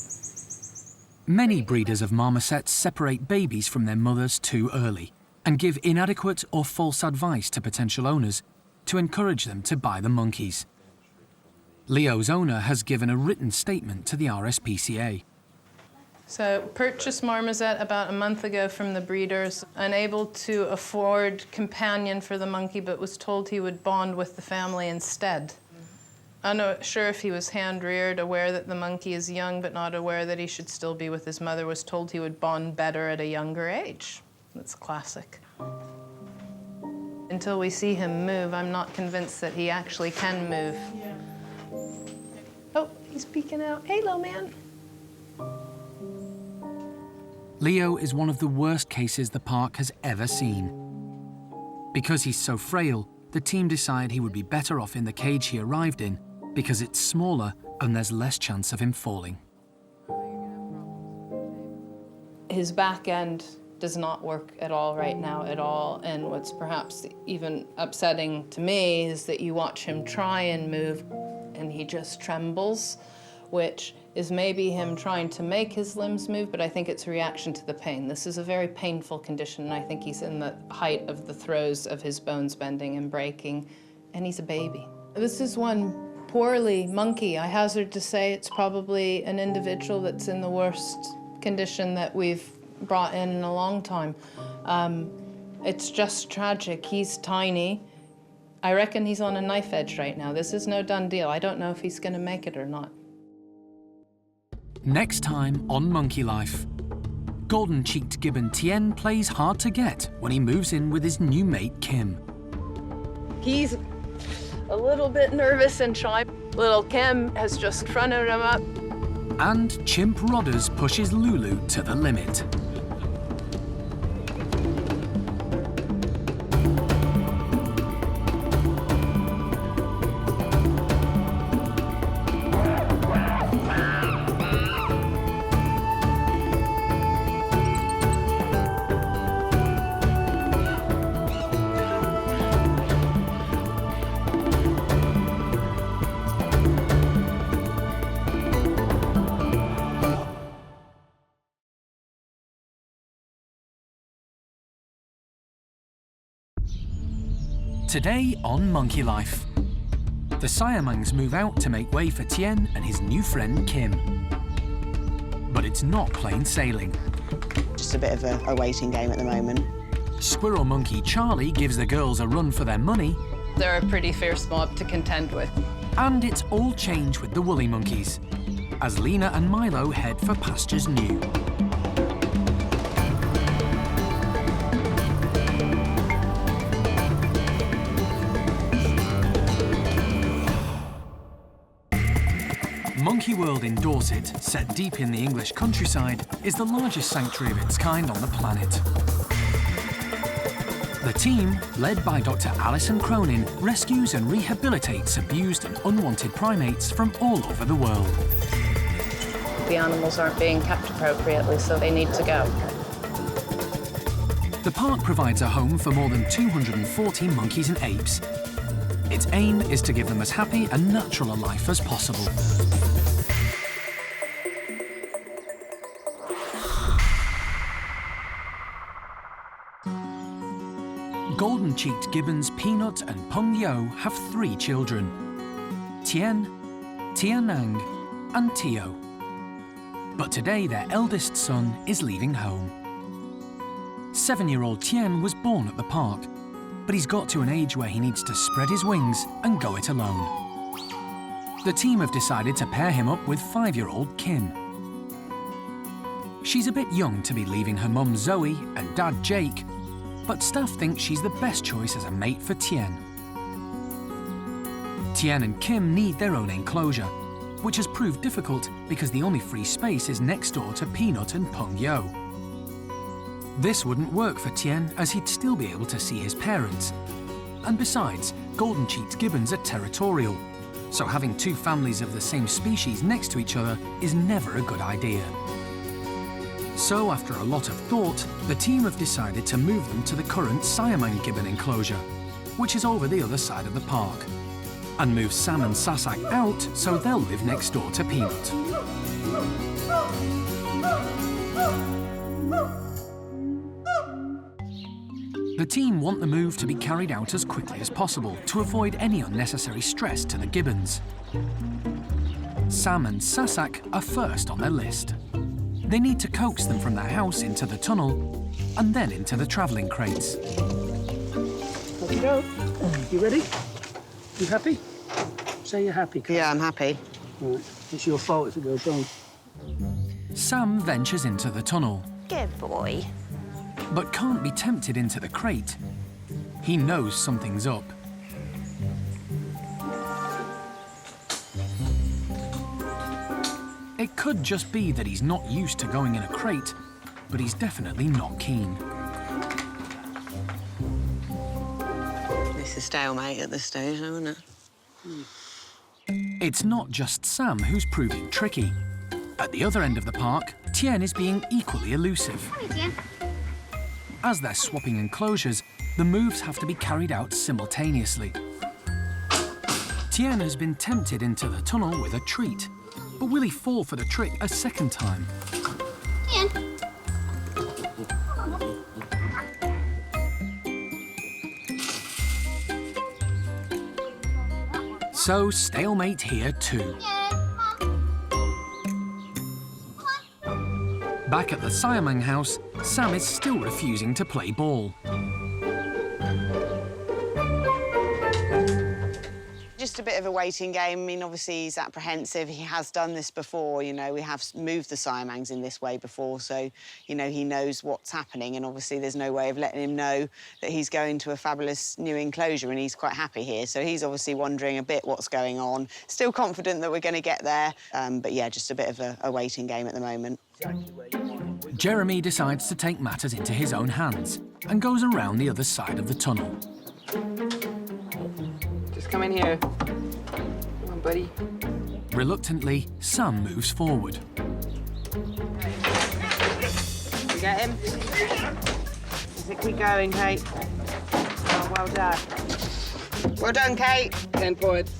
Many breeders of marmosets separate babies from their mothers too early and give inadequate or false advice to potential owners to encourage them to buy the monkeys. Leo's owner has given a written statement to the RSPCA. So, purchased marmoset about a month ago from the breeders, unable to afford companion for the monkey, but was told he would bond with the family instead. Unsure if he was hand-reared, aware that the monkey is young, but not aware that he should still be with his mother, was told he would bond better at a younger age. That's classic. Until we see him move, I'm not convinced that he actually can move. Oh, he's peeking out. Hey, little man. Leo is one of the worst cases the park has ever seen. Because he's so frail, the team decide he would be better off in the cage he arrived in because it's smaller and there's less chance of him falling. His back end does not work at all right now at all, and what's perhaps even upsetting to me is that you watch him try and move and he just trembles, which is maybe him trying to make his limbs move, but I think it's a reaction to the pain. This is a very painful condition, and I think he's in the height of the throes of his bones bending and breaking, and he's a baby. This is one poorly monkey. I hazard to say it's probably an individual that's in the worst condition that we've brought in a long time. It's just tragic. He's tiny. I reckon he's on a knife edge right now. This is no done deal. I don't know if he's going to make it or not. Next time on Monkey Life, golden-cheeked Gibbon Tien plays hard to get when he moves in with his new mate, Kim. He's a little bit nervous and shy. Little Kim has just fronted him up. And Chimp Rodders pushes Lulu to the limit. Today on Monkey Life, the Siamangs move out to make way for Tien and his new friend Kim. But it's not plain sailing. Just a bit of a waiting game at the moment. Squirrel monkey Charlie gives the girls a run for their money. They're a pretty fierce mob to contend with. And it's all change with the woolly monkeys, as Lena and Milo head for pastures new. Monkey World in Dorset, set deep in the English countryside, is the largest sanctuary of its kind on the planet. The team, led by Dr. Alison, rescues and rehabilitates abused and unwanted primates from all over the world. The animals aren't being kept appropriately, so they need to go. The park provides a home for more than 240 monkeys and apes. Its aim is to give them as happy and natural a life as possible. Golden-cheeked gibbons Peanut and Peng Yo have 3 children: Tien, Tianang and Tio. But today their eldest son is leaving home. 7-year-old Tien was born at the park, but he's got to an age where he needs to spread his wings and go it alone. The team have decided to pair him up with 5-year-old Kim. She's a bit young to be leaving her mum Zoe and dad Jake, but staff think she's the best choice as a mate for Tien. Tien and Kim need their own enclosure, which has proved difficult because the only free space is next door to Peanut and Peng Yo. This wouldn't work for Tien, as he'd still be able to see his parents. And besides, golden-cheeked gibbons are territorial, so having 2 families of the same species next to each other is never a good idea. So, after a lot of thought, the team have decided to move them to the current Siamang gibbon enclosure, which is over the other side of the park, and move Sam and Sasak out so they'll live next door to Peanut. The team want the move to be carried out as quickly as possible to avoid any unnecessary stress to the gibbons. Sam and Sasak are first on their list. They need to coax them from their house into the tunnel and then into the travelling crates. Off you go. You ready? You happy? Say you're happy, Carl. Yeah, I'm happy. All right. It's your fault if it goes wrong. Sam ventures into the tunnel, Good boy. but can't be tempted into the crate. He knows something's up. It could just be that he's not used to going in a crate, but he's definitely not keen. It's a stalemate at this stage, isn't it? It's not just Sam who's proving tricky. At the other end of the park, Tien is being equally elusive. As they're swapping enclosures, the moves have to be carried out simultaneously. Tien has been tempted into the tunnel with a treat, but will he fall for the trick a second time? Tien. So, stalemate here too. Back at the Siamang house, Sam is still refusing to play ball. Just a bit of a waiting game. I mean, obviously he's apprehensive. He has done this before, you know. We have moved the Siamangs in this way before, so, you know, he knows what's happening, and obviously there's no way of letting him know that he's going to a fabulous new enclosure, and he's quite happy here. So he's obviously wondering a bit what's going on. Still confident that we're going to get there, but yeah, just a bit of a waiting game at the moment. Jeremy decides to take matters into his own hands and goes around the other side of the tunnel. Just come in here. Come on, buddy. Reluctantly, Sam moves forward. You got him? Is it keep going, Kate? Oh, well done. Well done, Kate. 10 points.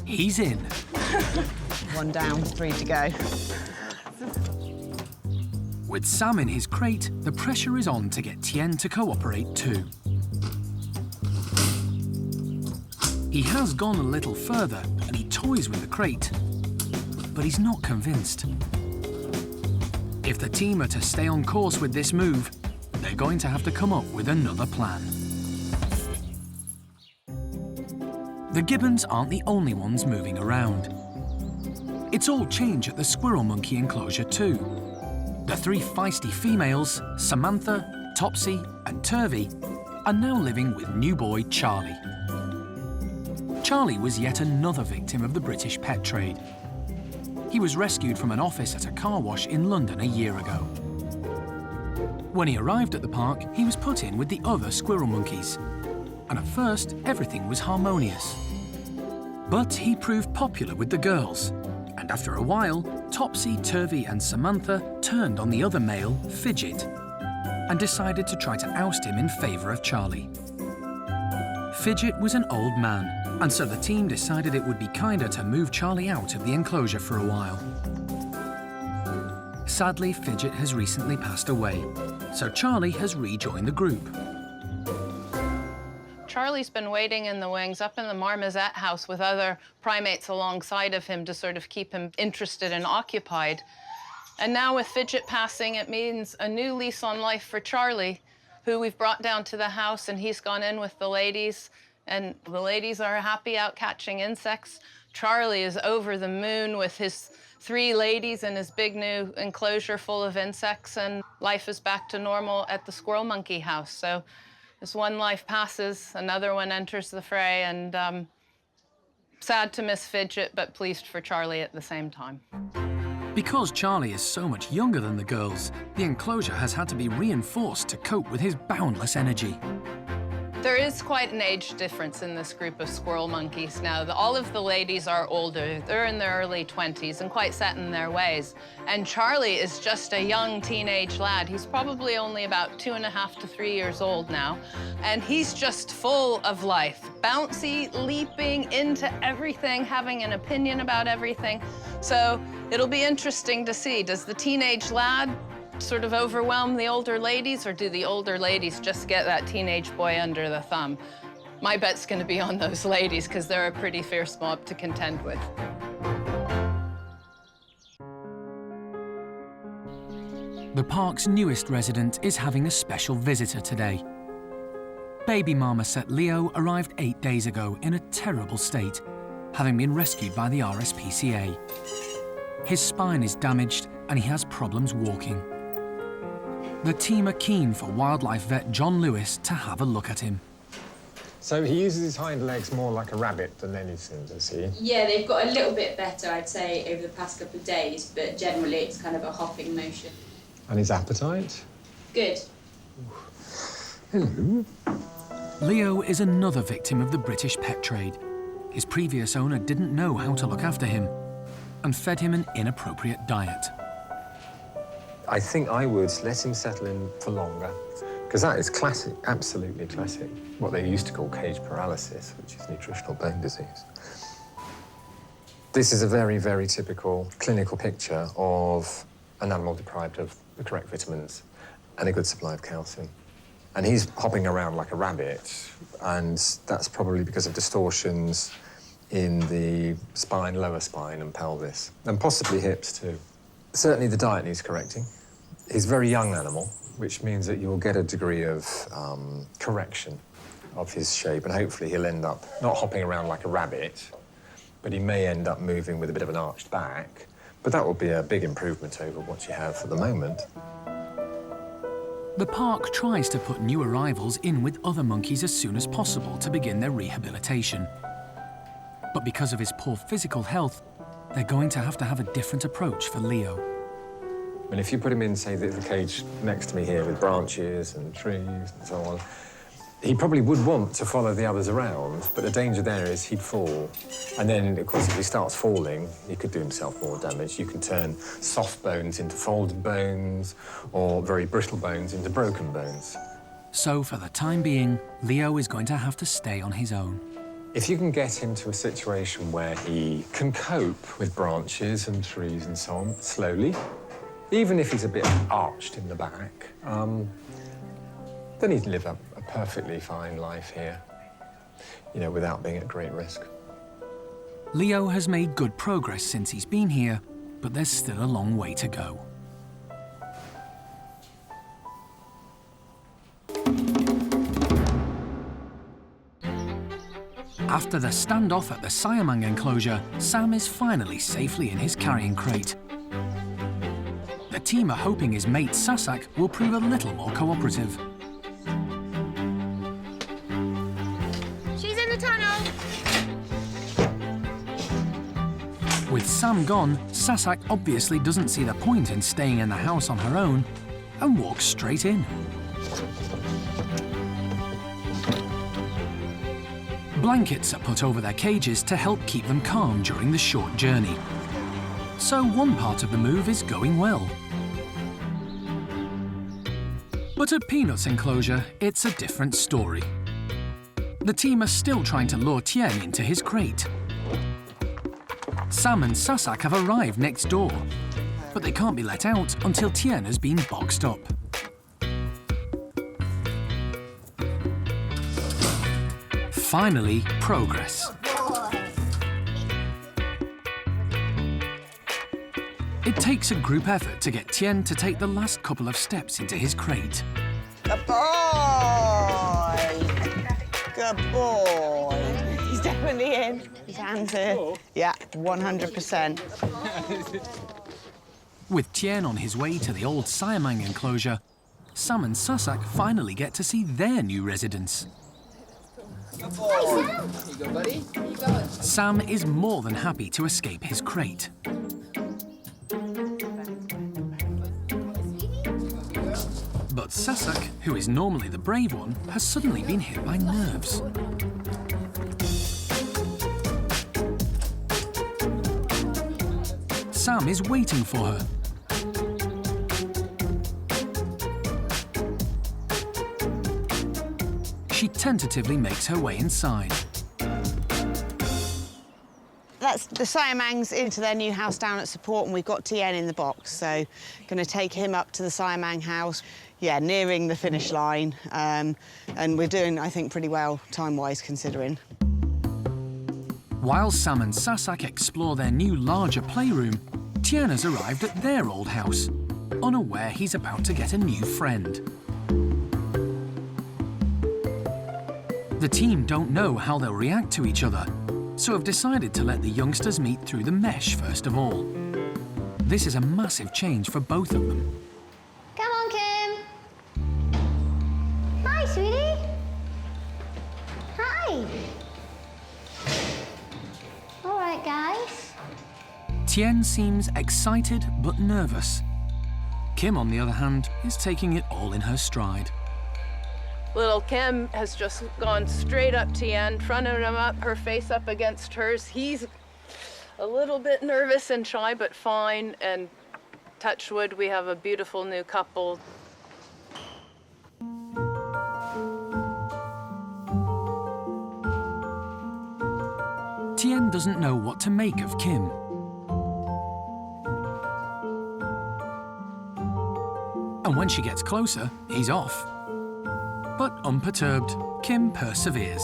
He's in. 1 down, 3 to go. With Sam in his crate, the pressure is on to get Tien to cooperate too. He has gone a little further and he toys with the crate, but he's not convinced. If the team are to stay on course with this move, they're going to have to come up with another plan. The gibbons aren't the only ones moving around. It's all change at the squirrel monkey enclosure too. The 3 feisty females, Samantha, Topsy and Turvy, are now living with new boy Charlie. Charlie was yet another victim of the British pet trade. He was rescued from an office at a car wash in London a year ago. When he arrived at the park, he was put in with the other squirrel monkeys. And at first, everything was harmonious. But he proved popular with the girls. And after a while, Topsy, Turvy and Samantha turned on the other male, Fidget, and decided to try to oust him in favour of Charlie. Fidget was an old man, and so the team decided it would be kinder to move Charlie out of the enclosure for a while. Sadly, Fidget has recently passed away, so Charlie has rejoined the group. Charlie's been waiting in the wings up in the marmoset house with other primates alongside of him to sort of keep him interested and occupied. And now with Fidget passing, it means a new lease on life for Charlie, who we've brought down to the house, and he's gone in with the ladies, and the ladies are happy out catching insects. Charlie is over the moon with his 3 ladies and his big new enclosure full of insects, and life is back to normal at the squirrel monkey house. So as one life passes, another one enters the fray, and sad to miss Fidget, but pleased for Charlie at the same time. Because Charlie is so much younger than the girls, the enclosure has had to be reinforced to cope with his boundless energy. There is quite an age difference in this group of squirrel monkeys now. All of the ladies are older. They're in their early 20s and quite set in their ways. And Charlie is just a young teenage lad. He's probably only about 2.5 to 3 years old now. And he's just full of life. Bouncy, leaping into everything, having an opinion about everything. So it'll be interesting to see. Does the teenage lad sort of overwhelm the older ladies, or do the older ladies just get that teenage boy under the thumb? My bet's going to be on those ladies, because they're a pretty fierce mob to contend with. The park's newest resident is having a special visitor today. Baby marmoset Leo arrived 8 days ago in a terrible state, having been rescued by the RSPCA. His spine is damaged and he has problems walking. The team are keen for wildlife vet John Lewis to have a look at him. So he uses his hind legs more like a rabbit than anything, does he? Yeah, they've got a little bit better, I'd say, over the past couple of days, but generally it's kind of a hopping motion. And his appetite? Good. Hello. Leo is another victim of the British pet trade. His previous owner didn't know how to look after him and fed him an inappropriate diet. I think I would let him settle in for longer, because that is classic, absolutely classic, what they used to call cage paralysis, which is nutritional bone disease. This is a very, very typical clinical picture of an animal deprived of the correct vitamins and a good supply of calcium. And he's hopping around like a rabbit, and that's probably because of distortions in the spine, lower spine and pelvis, and possibly hips too. Certainly the diet needs correcting. He's a very young animal, which means that you'll get a degree of correction of his shape, and hopefully he'll end up not hopping around like a rabbit, but he may end up moving with a bit of an arched back. But that will be a big improvement over what you have for the moment. The park tries to put new arrivals in with other monkeys as soon as possible to begin their rehabilitation. But because of his poor physical health, they're going to have a different approach for Leo. And if you put him in, say, the cage next to me here with branches and trees and so on, he probably would want to follow the others around, but the danger there is he'd fall. And then, of course, if he starts falling, he could do himself more damage. You can turn soft bones into folded bones, or very brittle bones into broken bones. So, for the time being, Leo is going to have to stay on his own. If you can get him to a situation where he can cope with branches and trees and so on, slowly, even if he's a bit arched in the back, then he'd live a perfectly fine life here, you know, without being at great risk. Leo has made good progress since he's been here, but there's still a long way to go. After the standoff at the Siamang enclosure, Sam is finally safely in his carrying crate. The team are hoping his mate Sasak will prove a little more cooperative. With Sam gone, Sasak obviously doesn't see the point in staying in the house on her own and walks straight in. Blankets are put over their cages to help keep them calm during the short journey. So one part of the move is going well. But at Peanut's enclosure, it's a different story. The team are still trying to lure Tien into his crate. Sam and Sasak have arrived next door, but they can't be let out until Tien has been boxed up. Finally, progress. It takes a group effort to get Tien to take the last couple of steps into his crate. Good boy! Good boy! He's definitely in. His hands here. Yeah, 100%. With Tien on his way to the old Siamang enclosure, Sam and Sasak finally get to see their new residence. Good boy. Here you go, buddy. Here you go. Sam is more than happy to escape his crate. But Sasak, who is normally the brave one, has suddenly been hit by nerves. Sam is waiting for her. She tentatively makes her way inside. That's the Siamangs into their new house down at Support, and we've got Tien in the box, so going to take him up to the Siamang house. Yeah, nearing the finish line, and we're doing, I think, pretty well time-wise considering. While Sam and Sasak explore their new, larger playroom, Tien has arrived at their old house, unaware he's about to get a new friend. The team don't know how they'll react to each other, so have decided to let the youngsters meet through the mesh first of all. This is a massive change for both of them. Come on, Kim. Hi, sweetie. Hi. All right, guys. Tien seems excited but nervous. Kim, on the other hand, is taking it all in her stride. Little Kim has just gone straight up to Tien, fronted him up, her face up against hers. He's a little bit nervous and shy, but fine. And touch wood, we have a beautiful new couple. Tien doesn't know what to make of Kim. And when she gets closer, he's off. But unperturbed, Kim perseveres.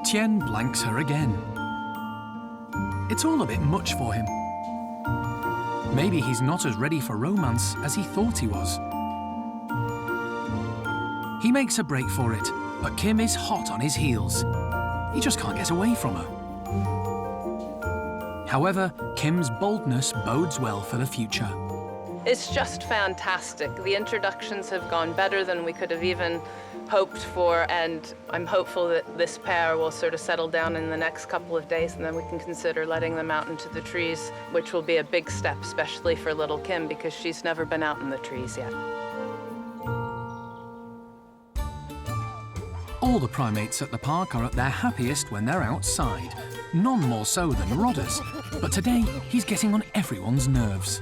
Tien blanks her again. It's all a bit much for him. Maybe he's not as ready for romance as he thought he was. He makes a break for it, but Kim is hot on his heels. He just can't get away from her. However, Kim's boldness bodes well for the future. It's just fantastic. The introductions have gone better than we could have even hoped for, and I'm hopeful that this pair will sort of settle down in the next couple of days, and then we can consider letting them out into the trees, which will be a big step, especially for little Kim, because she's never been out in the trees yet. All the primates at the park are at their happiest when they're outside. None more so than Rodders, but today he's getting on everyone's nerves.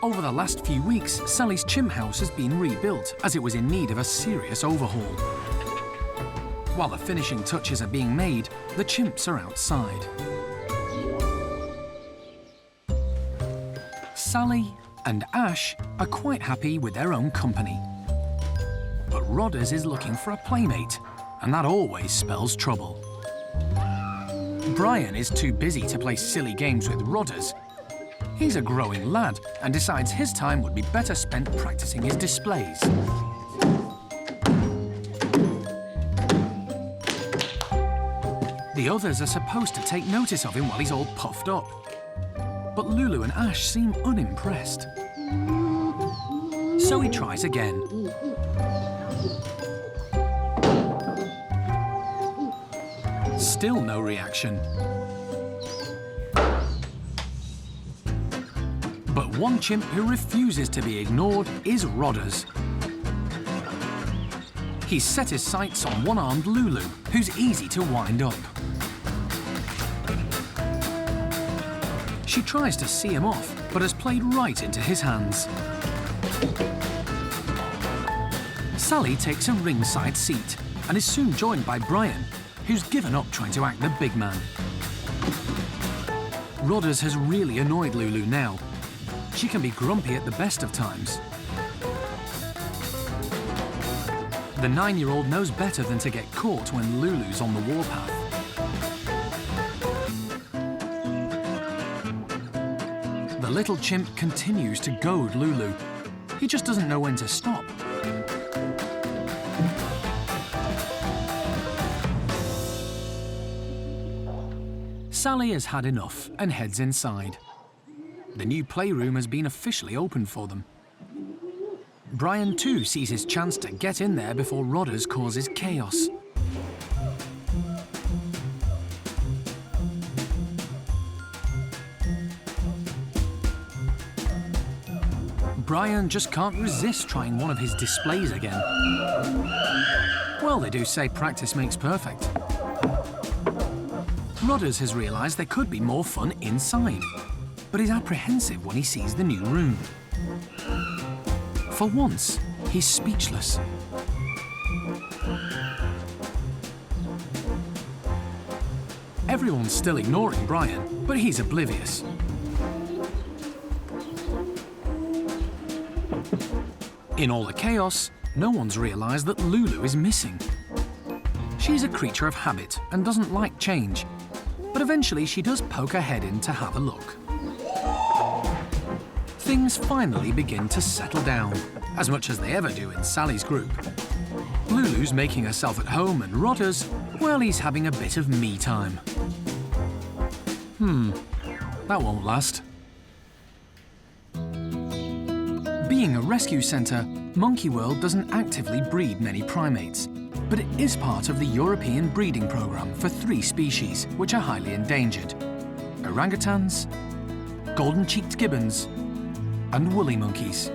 Over the last few weeks, Sally's chimp house has been rebuilt as it was in need of a serious overhaul. While the finishing touches are being made, the chimps are outside. Sally and Ash are quite happy with their own company. But Rodders is looking for a playmate, and that always spells trouble. Brian is too busy to play silly games with Rodders. He's a growing lad and decides his time would be better spent practicing his displays. The others are supposed to take notice of him while he's all puffed up. But Lulu and Ash seem unimpressed. So he tries again. Still no reaction. But one chimp who refuses to be ignored is Rodders. He's set his sights on one-armed Lulu, who's easy to wind up. She tries to see him off, but has played right into his hands. Sally takes a ringside seat and is soon joined by Brian, who's given up trying to act the big man. Rodders has really annoyed Lulu now. She can be grumpy at the best of times. The 9-year-old knows better than to get caught when Lulu's on the warpath. The little chimp continues to goad Lulu. He just doesn't know when to stop. Sally has had enough and heads inside. The new playroom has been officially opened for them. Brian too sees his chance to get in there before Rodders causes chaos. Brian just can't resist trying one of his displays again. Well, they do say practice makes perfect. Rodders has realised there could be more fun inside, but is apprehensive when he sees the new room. For once, he's speechless. Everyone's still ignoring Brian, but he's oblivious. In all the chaos, no one's realised that Lulu is missing. She's a creature of habit and doesn't like change, but eventually she does poke her head in to have a look. Things finally begin to settle down, as much as they ever do in Sally's group. Lulu's making herself at home and Rodders, well, he's having a bit of me time. That won't last. Being a rescue centre, Monkey World doesn't actively breed many primates, but it is part of the European breeding programme for 3 species, which are highly endangered: orangutans, golden-cheeked gibbons, and woolly monkeys.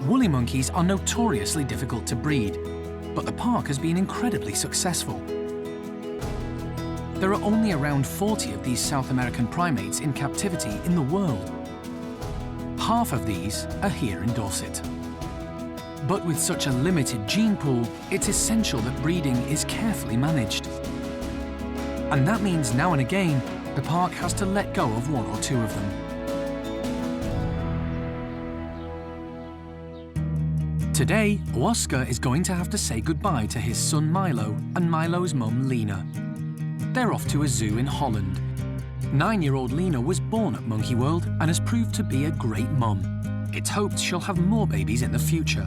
Woolly monkeys are notoriously difficult to breed, but the park has been incredibly successful. There are only around 40 of these South American primates in captivity in the world. Half of these are here in Dorset. But with such a limited gene pool, it's essential that breeding is carefully managed. And that means now and again, the park has to let go of 1 or 2 of them. Today, Oaska is going to have to say goodbye to his son Milo and Milo's mum Lena. They're off to a zoo in Holland. 9-year-old Lena was born at Monkey World and has proved to be a great mum. It's hoped she'll have more babies in the future.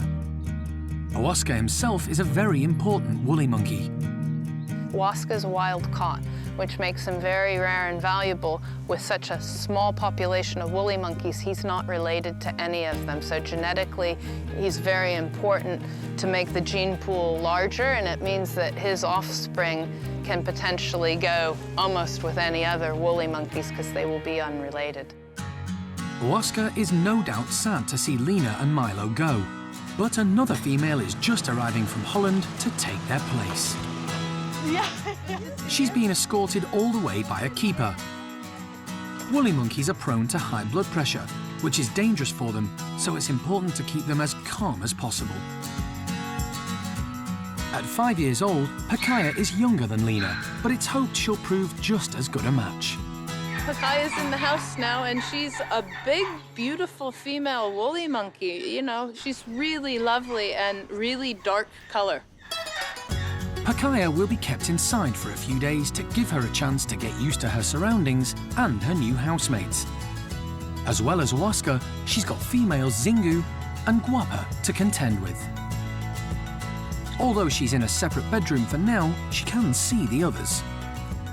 Oaska himself is a very important woolly monkey. Oaska's wild caught, which makes him very rare and valuable. With such a small population of woolly monkeys, he's not related to any of them. So genetically, he's very important to make the gene pool larger, and it means that his offspring can potentially go almost with any other woolly monkeys because they will be unrelated. Oaska is no doubt sad to see Lena and Milo go, but another female is just arriving from Holland to take their place. She's been escorted all the way by a keeper. Woolly monkeys are prone to high blood pressure, which is dangerous for them, so it's important to keep them as calm as possible. At 5 years old, Pacaja is younger than Lena, but it's hoped she'll prove just as good a match. Pacaja's in the house now, and she's a big, beautiful female woolly monkey. You know, she's really lovely and really dark color. Pacaja will be kept inside for a few days to give her a chance to get used to her surroundings and her new housemates. As well as Oaska, she's got females Zingu and Guapa to contend with. Although she's in a separate bedroom for now, she can see the others.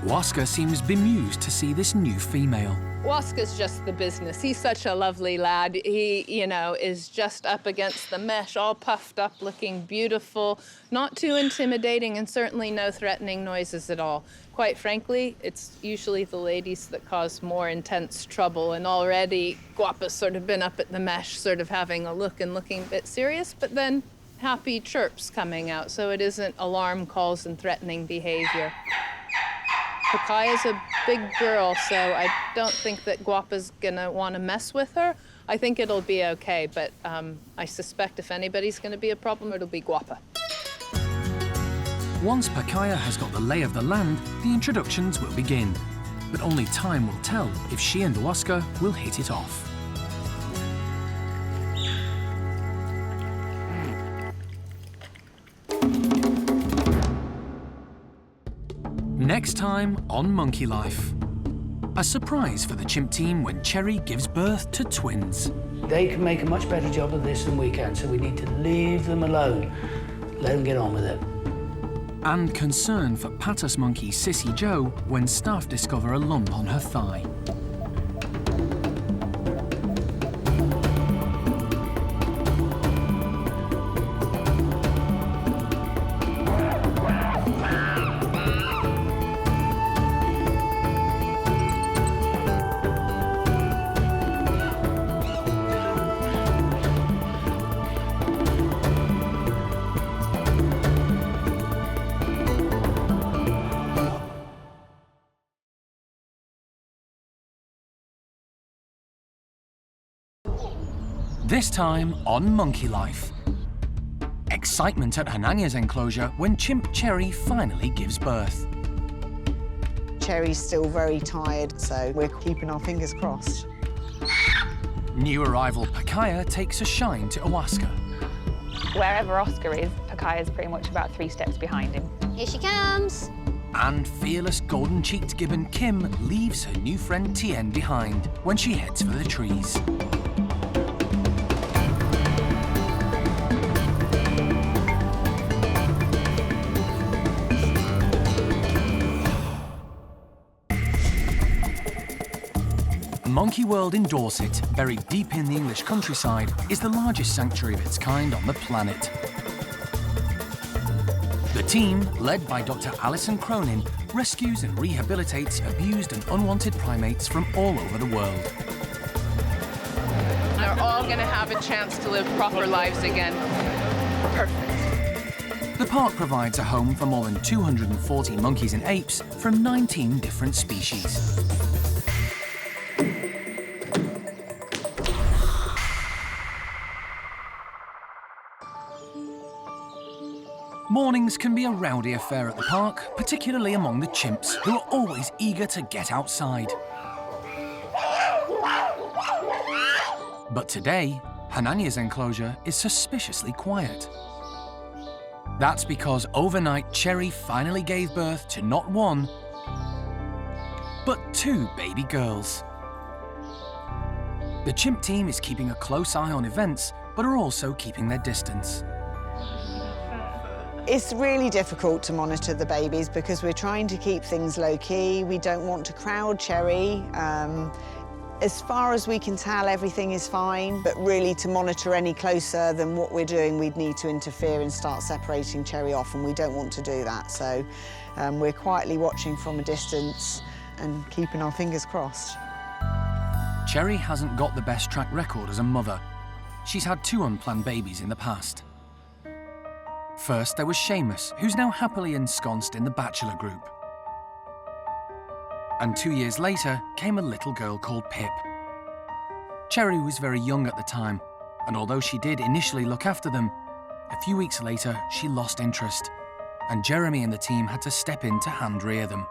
Oaska seems bemused to see this new female. Oaska's just the business. He's such a lovely lad. He, is just up against the mesh, all puffed up, looking beautiful, not too intimidating, and certainly no threatening noises at all. Quite frankly, it's usually the ladies that cause more intense trouble, and already Guapa's sort of been up at the mesh, sort of having a look and looking a bit serious, but then happy chirps coming out, so it isn't alarm calls and threatening behavior. Pacaja's a big girl, so I don't think that Guapa's gonna want to mess with her. I think it'll be okay, but I suspect if anybody's gonna be a problem, it'll be Guapa. Once Pacaja has got the lay of the land, the introductions will begin. But only time will tell if she and Oaska will hit it off. Next time on Monkey Life. A surprise for the chimp team when Cherri gives birth to twins. They can make a much better job of this than we can, so we need to leave them alone. Let them get on with it. And concern for Patus monkey Sissy Joe when staff discover a lump on her thigh. This time on Monkey Life. Excitement at Hananya's enclosure when chimp Cherri finally gives birth. Cherri's still very tired, so we're keeping our fingers crossed. New arrival Pacaja takes a shine to Oaska. Wherever Oscar is, Pacaja is pretty much about 3 steps behind him. Here she comes. And fearless golden-cheeked Gibbon Kim leaves her new friend Tien behind when she heads for the trees. Monkey World in Dorset, buried deep in the English countryside, is the largest sanctuary of its kind on the planet. The team, led by Dr. Alison Cronin, rescues and rehabilitates abused and unwanted primates from all over the world. They're all going to have a chance to live proper lives again. Perfect. The park provides a home for more than 240 monkeys and apes from 19 different species. Mornings can be a rowdy affair at the park, particularly among the chimps, who are always eager to get outside. But today, Hananya's enclosure is suspiciously quiet. That's because overnight Cherri finally gave birth to not one, but 2 baby girls. The chimp team is keeping a close eye on events, but are also keeping their distance. It's really difficult to monitor the babies because we're trying to keep things low-key. We don't want to crowd Cherri. As far as we can tell, everything is fine, but really to monitor any closer than what we're doing, we'd need to interfere and start separating Cherri off, and we don't want to do that. So we're quietly watching from a distance and keeping our fingers crossed. Cherri hasn't got the best track record as a mother. She's had 2 unplanned babies in the past. First, there was Seamus, who's now happily ensconced in the bachelor group. And 2 years later came a little girl called Pip. Cherri was very young at the time, and although she did initially look after them, a few weeks later she lost interest, and Jeremy and the team had to step in to hand-rear them.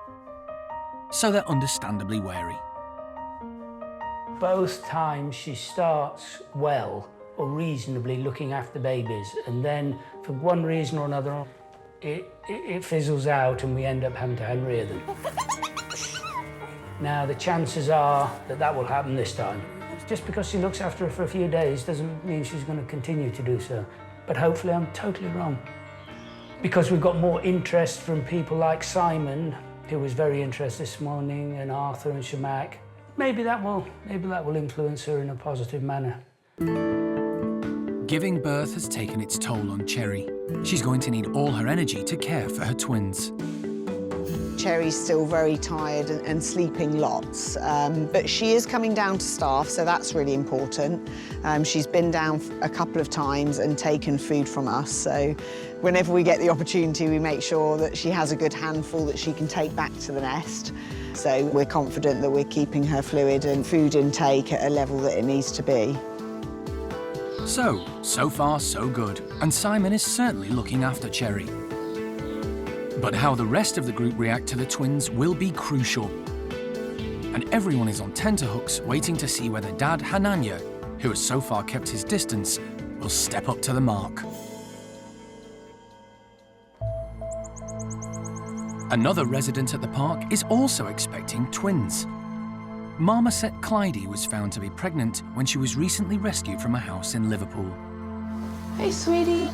So they're understandably wary. Both times she starts well, or reasonably looking after babies, and then for one reason or another it fizzles out and we end up having to hand-rear them. Now the chances are that will happen this time. Just because she looks after her for a few days doesn't mean she's going to continue to do so. But hopefully I'm totally wrong. Because we've got more interest from people like Simon, who was very interested this morning, and Arthur and Shamak. maybe that will influence her in a positive manner. Giving birth has taken its toll on Cherri. She's going to need all her energy to care for her twins. Cherri's still very tired and sleeping lots, but she is coming down to staff, so that's really important. She's been down a couple of times and taken food from us, so whenever we get the opportunity, we make sure that she has a good handful that she can take back to the nest. So we're confident that we're keeping her fluid and food intake at a level that it needs to be. So far so good, and Simon is certainly looking after Cherri. But how the rest of the group react to the twins will be crucial. And everyone is on tenterhooks waiting to see whether Dad Hananya, who has so far kept his distance, will step up to the mark. Another resident at the park is also expecting twins. Marmoset Clydie was found to be pregnant when she was recently rescued from a house in Liverpool. Hey, sweetie.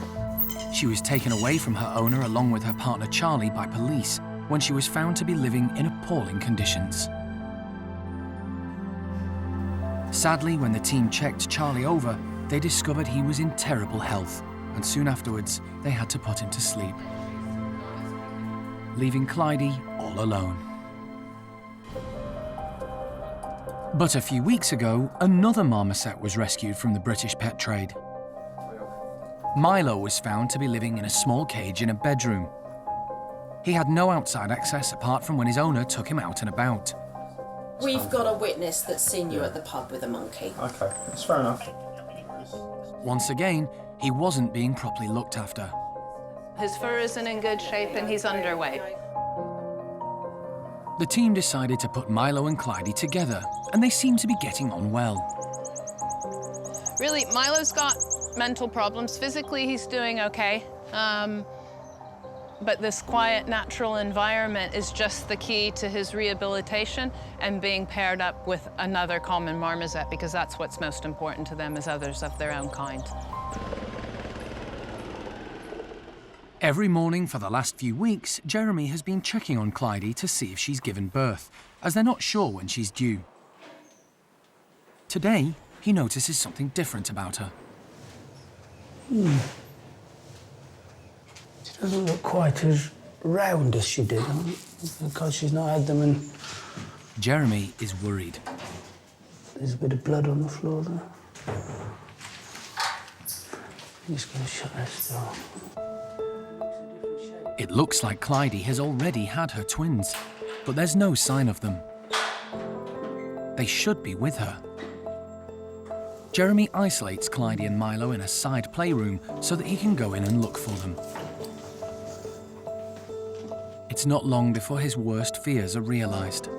She was taken away from her owner along with her partner Charlie by police when she was found to be living in appalling conditions. Sadly, when the team checked Charlie over, they discovered he was in terrible health, and soon afterwards they had to put him to sleep, leaving Clydie all alone. But a few weeks ago, another marmoset was rescued from the British pet trade. Milo was found to be living in a small cage in a bedroom. He had no outside access apart from when his owner took him out and about. We've got a witness that's seen you at the pub with a monkey. OK, that's fair enough. Once again, he wasn't being properly looked after. His fur isn't in good shape and he's underweight. The team decided to put Milo and Clydie together, and they seem to be getting on well. Really, Milo's got mental problems. Physically, he's doing okay. But this quiet, natural environment is just the key to his rehabilitation and being paired up with another common marmoset, because that's what's most important to them, as others of their own kind. Every morning for the last few weeks, Jeremy has been checking on Clydie to see if she's given birth, as they're not sure when she's due. Today, he notices something different about her. She doesn't look quite as round as she did, because she's not had them in... Jeremy is worried. There's a bit of blood on the floor there. I'm just going to shut this door. It looks like Clydie has already had her twins, but there's no sign of them. They should be with her. Jeremy isolates Clydie and Milo in a side playroom so that he can go in and look for them. It's not long before his worst fears are realised.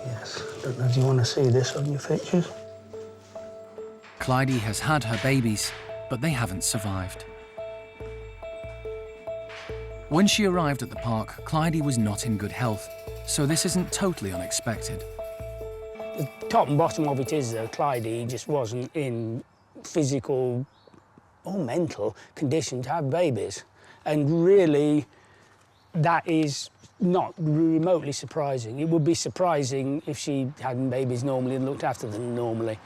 Yes, I don't know if you want to see this on your pictures. Clydie has had her babies, but they haven't survived. When she arrived at the park, Clydie was not in good health, so this isn't totally unexpected. The top and bottom of it is, though, Clydie just wasn't in physical or mental condition to have babies. And really, that is not remotely surprising. It would be surprising if she had babies normally and looked after them normally.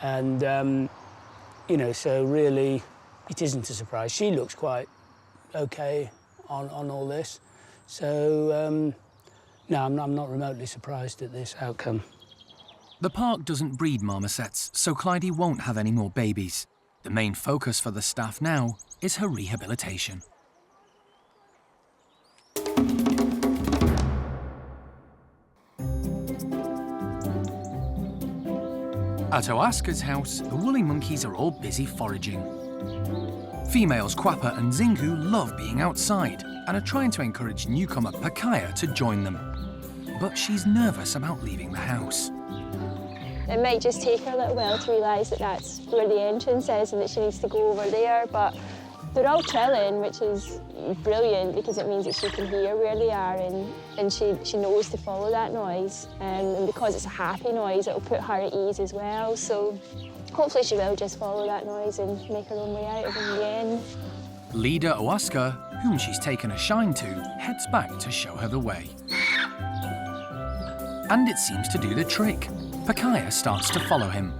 And, you know, so really, it isn't a surprise. She looks quite OK on all this. So, no, I'm not remotely surprised at this outcome. The park doesn't breed marmosets, so Clydie won't have any more babies. The main focus for the staff now is her rehabilitation. At Oaska's house, the woolly monkeys are all busy foraging. Females Quappa and Zingu love being outside and are trying to encourage newcomer Pacaja to join them. But she's nervous about leaving the house. It might just take her a little while to realise that that's where the entrance is and that she needs to go over there, but they're all trilling, which is brilliant because it means that she can hear where they are and she knows to follow that noise. And because it's a happy noise, it'll put her at ease as well. So hopefully she will just follow that noise and make her own way out of them again. Leader Oaska, whom she's taken a shine to, heads back to show her the way. And it seems to do the trick. Pacaja starts to follow him.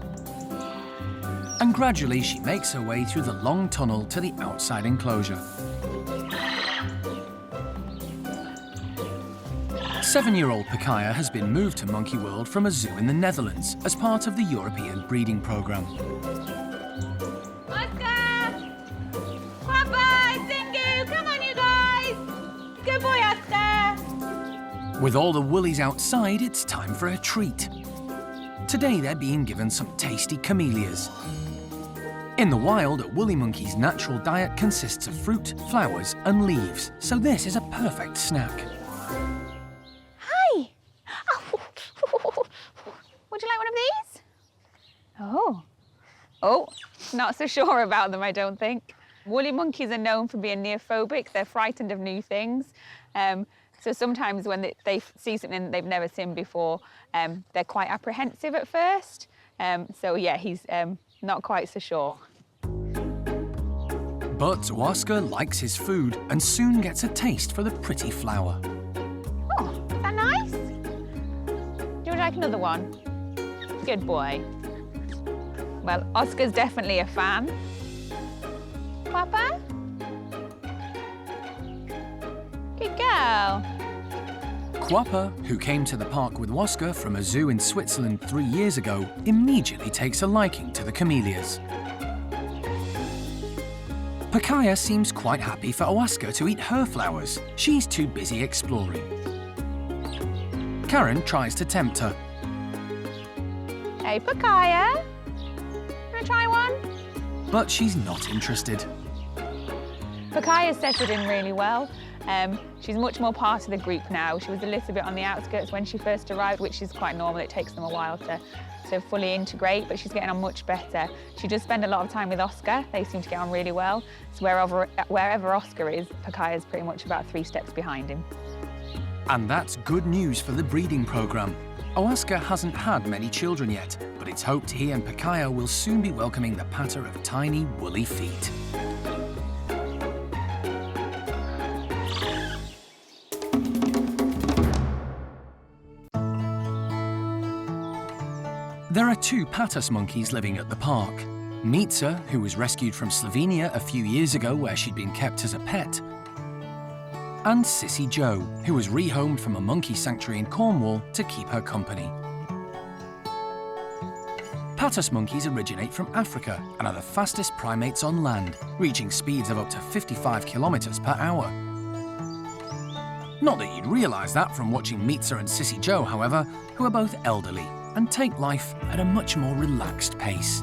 And gradually she makes her way through the long tunnel to the outside enclosure. 7-year-old Pacaja has been moved to Monkey World from a zoo in the Netherlands as part of the European breeding programme. Oaska! Papa, Zingu! Come on, you guys! Good boy, Oaska! With all the woolies outside, it's time for a treat. Today they're being given some tasty camellias. In the wild, a woolly monkey's natural diet consists of fruit, flowers and leaves, so this is a perfect snack. Would you like one of these? Oh, not so sure about them, I don't think. Woolly monkeys are known for being neophobic. They're frightened of new things. So sometimes when they see something they've never seen before, they're quite apprehensive at first. So yeah, he's not quite so sure. But Oaska likes his food and soon gets a taste for the pretty flower. Oh, is that nice? Would you like another one? Good boy. Well, Oscar's definitely a fan. Papa? Good girl. Quappa, who came to the park with Oaska from a zoo in Switzerland 3 years ago, immediately takes a liking to the camellias. Pacaja seems quite happy for Oaska to eat her flowers. She's too busy exploring. Karen tries to tempt her. Hey, Pacaja. Wanna try one? But she's not interested. Pacaja settled in really well. She's much more part of the group now. She was a little bit on the outskirts when she first arrived, which is quite normal. It takes them a while to fully integrate, but she's getting on much better. She does spend a lot of time with Oscar. They seem to get on really well. So wherever Oscar is, Pacaja's pretty much about 3 steps behind him. And that's good news for the breeding programme. Oaska hasn't had many children yet, but it's hoped he and Pacaja will soon be welcoming the patter of tiny, woolly feet. There are 2 patas monkeys living at the park. Mitza, who was rescued from Slovenia a few years ago where she'd been kept as a pet, and Sissy Joe, who was rehomed from a monkey sanctuary in Cornwall to keep her company. Patas monkeys originate from Africa and are the fastest primates on land, reaching speeds of up to 55 kilometers per hour. Not that you'd realise that from watching Mitza and Sissy Joe, however, who are both elderly and take life at a much more relaxed pace.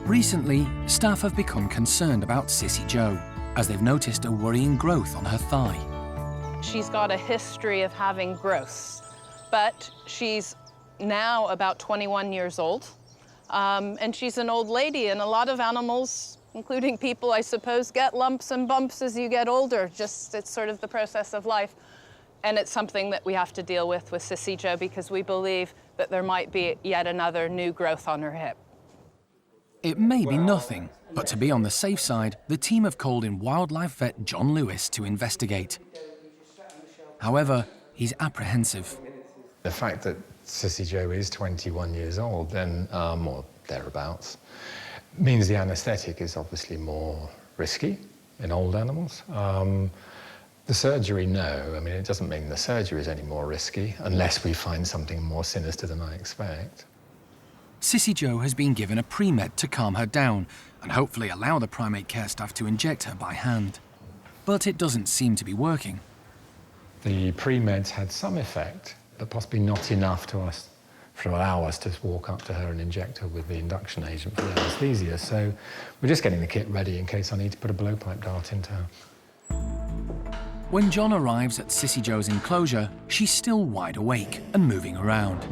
Recently, staff have become concerned about Sissy Joe, as they've noticed a worrying growth on her thigh. She's got a history of having growths, but she's now about 21 years old, and she's an old lady, and a lot of animals, including people, I suppose, get lumps and bumps as you get older. It's sort of the process of life. And it's something that we have to deal with Sissy Joe because we believe that there might be yet another new growth on her hip. It may be nothing, but to be on the safe side, the team have called in wildlife vet John Lewis to investigate. However, he's apprehensive. The fact that Sissy Joe is 21 years old, then, or thereabouts, means the anaesthetic is obviously more risky in old animals. The surgery, no. I mean, it doesn't mean the surgery is any more risky, unless we find something more sinister than I expect. Sissy Joe has been given a pre-med to calm her down and hopefully allow the primate care staff to inject her by hand. But it doesn't seem to be working. The pre-meds had some effect, but possibly not enough to allow us to walk up to her and inject her with the induction agent for the anaesthesia. So we're just getting the kit ready in case I need to put a blowpipe dart into her. When John arrives at Sissy Joe's enclosure, she's still wide awake and moving around.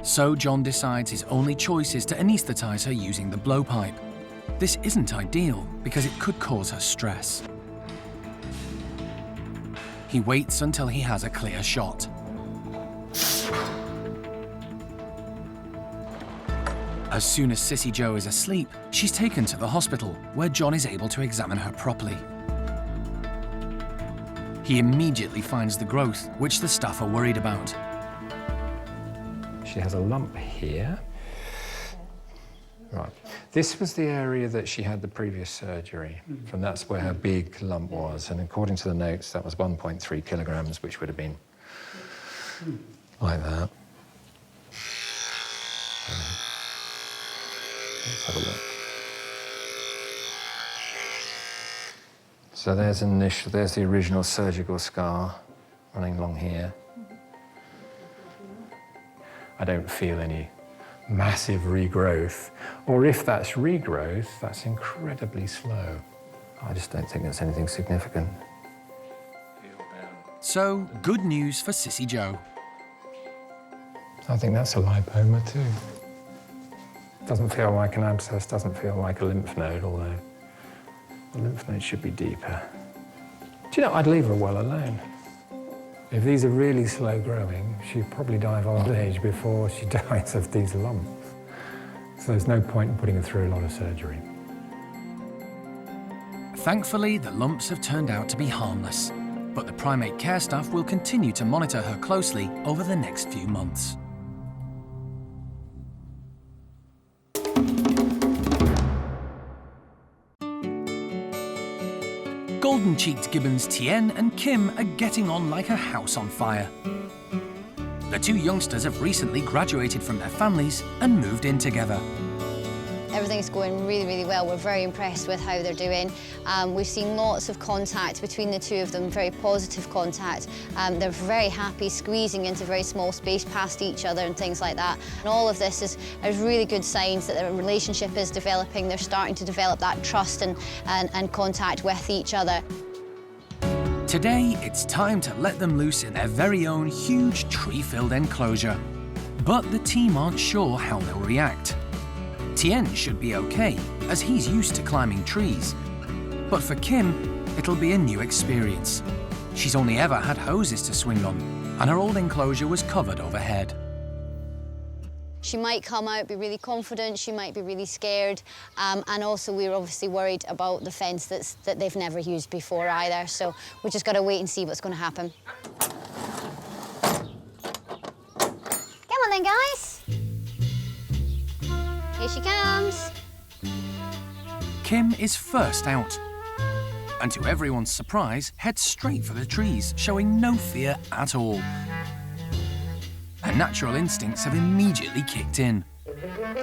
So John decides his only choice is to anaesthetise her using the blowpipe. This isn't ideal because it could cause her stress. He waits until he has a clear shot. As soon as Sissy Joe is asleep, she's taken to the hospital, where John is able to examine her properly. He immediately finds the growth, which the staff are worried about. She has a lump here. Right. This was the area that she had the previous surgery, and that's where her big lump was. And according to the notes, that was 1.3 kilograms, which would have been like that. Let's have a look. So there's the original surgical scar running along here. I don't feel any massive regrowth, or if that's regrowth, that's incredibly slow. I just don't think that's anything significant. So, good news for Sissy Joe. I think that's a lipoma too. Doesn't feel like an abscess, doesn't feel like a lymph node, although the lymph node should be deeper. Do you know, I'd leave her well alone. If these are really slow growing, she'd probably die of old age before she dies of these lumps. So there's no point in putting her through a lot of surgery. Thankfully, the lumps have turned out to be harmless, but the primate care staff will continue to monitor her closely over the next few months. Golden-cheeked gibbons Tien and Kim are getting on like a house on fire. The two youngsters have recently graduated from their families and moved in together. Everything's going really, really well. We're very impressed with how they're doing. We've seen lots of contact between the two of them, very positive contact. They're very happy squeezing into very small space past each other and things like that. And all of this is really good signs that their relationship is developing. They're starting to develop that trust and contact with each other. Today, it's time to let them loose in their very own huge tree-filled enclosure. But the team aren't sure how they'll react. Tien should be okay, as he's used to climbing trees. But for Kim, it'll be a new experience. She's only ever had hoses to swing on, and her old enclosure was covered overhead. She might come out, be really confident, she might be really scared, and also we're obviously worried about the fence that they've never used before either, so we've just got to wait and see what's going to happen. Come on then, guys. Here she comes. Kim is first out, and to everyone's surprise, heads straight for the trees, showing no fear at all. Her natural instincts have immediately kicked in.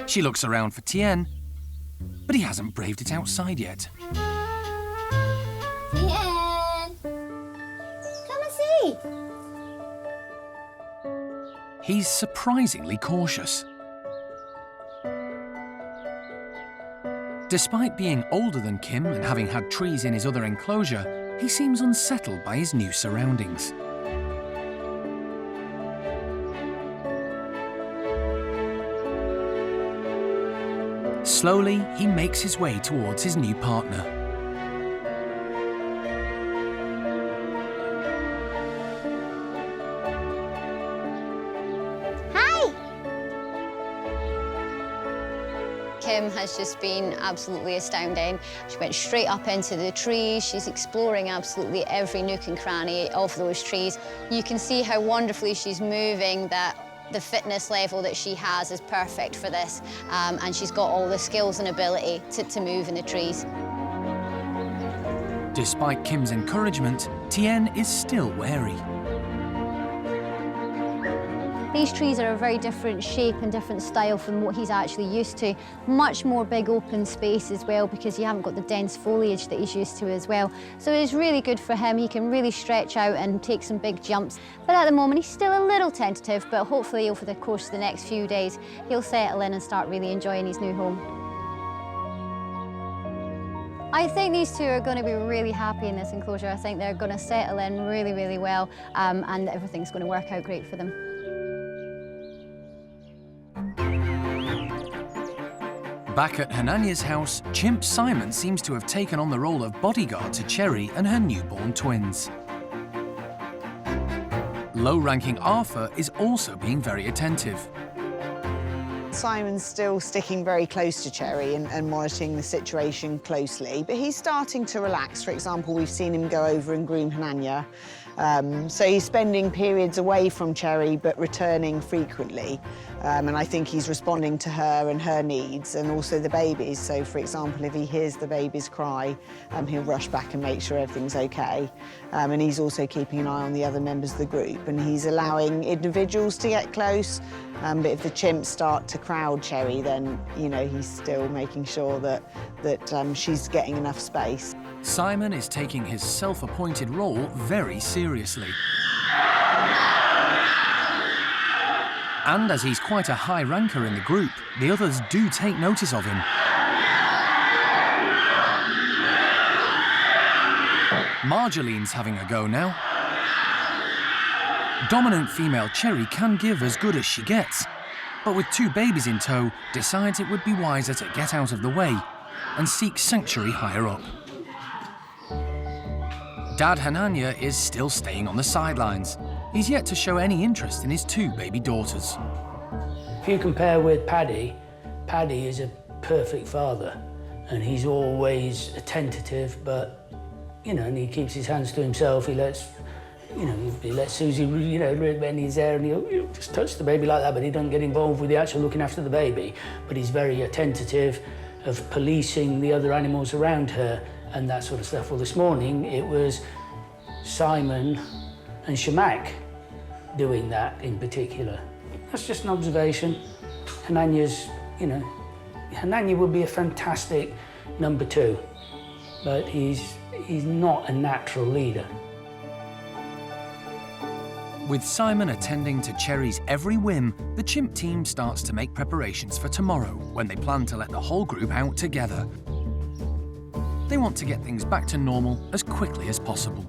She looks around for Tien, but he hasn't braved it outside yet. Tien! Come and see! He's surprisingly cautious. Despite being older than Kim and having had trees in his other enclosure, he seems unsettled by his new surroundings. Slowly, he makes his way towards his new partner. Hi! Kim has just been absolutely astounding. She went straight up into the trees. She's exploring absolutely every nook and cranny of those trees. You can see how wonderfully she's moving, that the fitness level that she has is perfect for this, and she's got all the skills and ability to move in the trees. Despite Kim's encouragement, Tien is still wary. These trees are a very different shape and different style from what he's actually used to. Much more big open space as well, because you haven't got the dense foliage that he's used to as well. So it's really good for him. He can really stretch out and take some big jumps. But at the moment, he's still a little tentative, but hopefully over the course of the next few days, he'll settle in and start really enjoying his new home. I think these two are going to be really happy in this enclosure. I think they're going to settle in really, really well, and everything's going to work out great for them. Back at Hananya's house, Chimp Simon seems to have taken on the role of bodyguard to Cherri and her newborn twins. Low-ranking Arfur is also being very attentive. Simon's still sticking very close to Cherri and monitoring the situation closely, but he's starting to relax. For example, we've seen him go over and groom Hananya. So he's spending periods away from Cherri, but returning frequently. And I think he's responding to her and her needs, and also the babies. So, for example, if he hears the babies cry, he'll rush back and make sure everything's okay. And he's also keeping an eye on the other members of the group, and he's allowing individuals to get close. But if the chimps start to crowd Cherri, then, you know, he's still making sure that she's getting enough space. Simon is taking his self-appointed role very seriously. And as he's quite a high ranker in the group, the others do take notice of him. Marjolaine's having a go now. Dominant female Cherri can give as good as she gets, but with 2 babies in tow, decides it would be wiser to get out of the way and seek sanctuary higher up. Dad Hananya is still staying on the sidelines. He's yet to show any interest in his 2 baby daughters. If you compare with Paddy, Paddy is a perfect father, and he's always attentive, but, you know, and he keeps his hands to himself. He lets, you know, he lets Susie, you know, bend his hair, and he'll just touch the baby like that, but he doesn't get involved with the actual looking after the baby. But he's very attentive of policing the other animals around her and that sort of stuff. Well, this morning it was Simon and Shamak doing that in particular. That's just an observation. Hananya's, you know, Hananya would be a fantastic number 2, but he's not a natural leader. With Simon attending to Cherri's every whim, the chimp team starts to make preparations for tomorrow, when they plan to let the whole group out together. They want to get things back to normal as quickly as possible.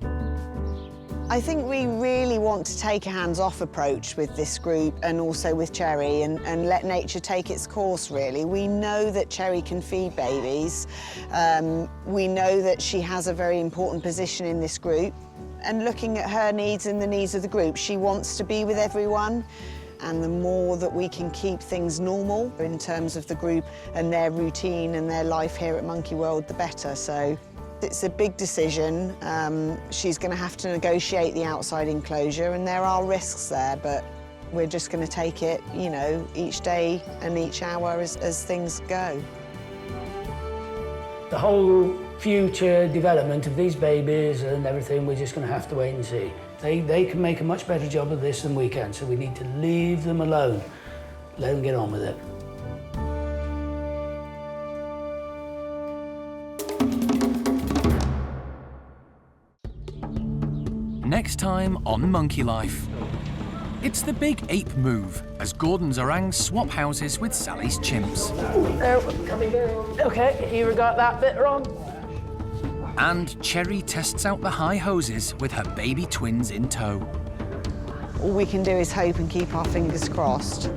I think we really want to take a hands-off approach with this group and also with Cherri and let nature take its course, really. We know that Cherri can feed babies. We know that she has a very important position in this group. And looking at her needs and the needs of the group, she wants to be with everyone. And the more that we can keep things normal in terms of the group and their routine and their life here at Monkey World, the better. So it's a big decision. She's going to have to negotiate the outside enclosure, and there are risks there, but we're just going to take it, you know, each day and each hour as things go. The whole future development of these babies and everything, we're just going to have to wait and see. They can make a much better job of this than we can, so we need to leave them alone. Let them get on with it. Next time on Monkey Life. It's the big ape move as Gordon's orangs swap houses with Sally's chimps. Okay, you got that bit wrong. And Cherri tests out the high hoses with her baby twins in tow. All we can do is hope and keep our fingers crossed.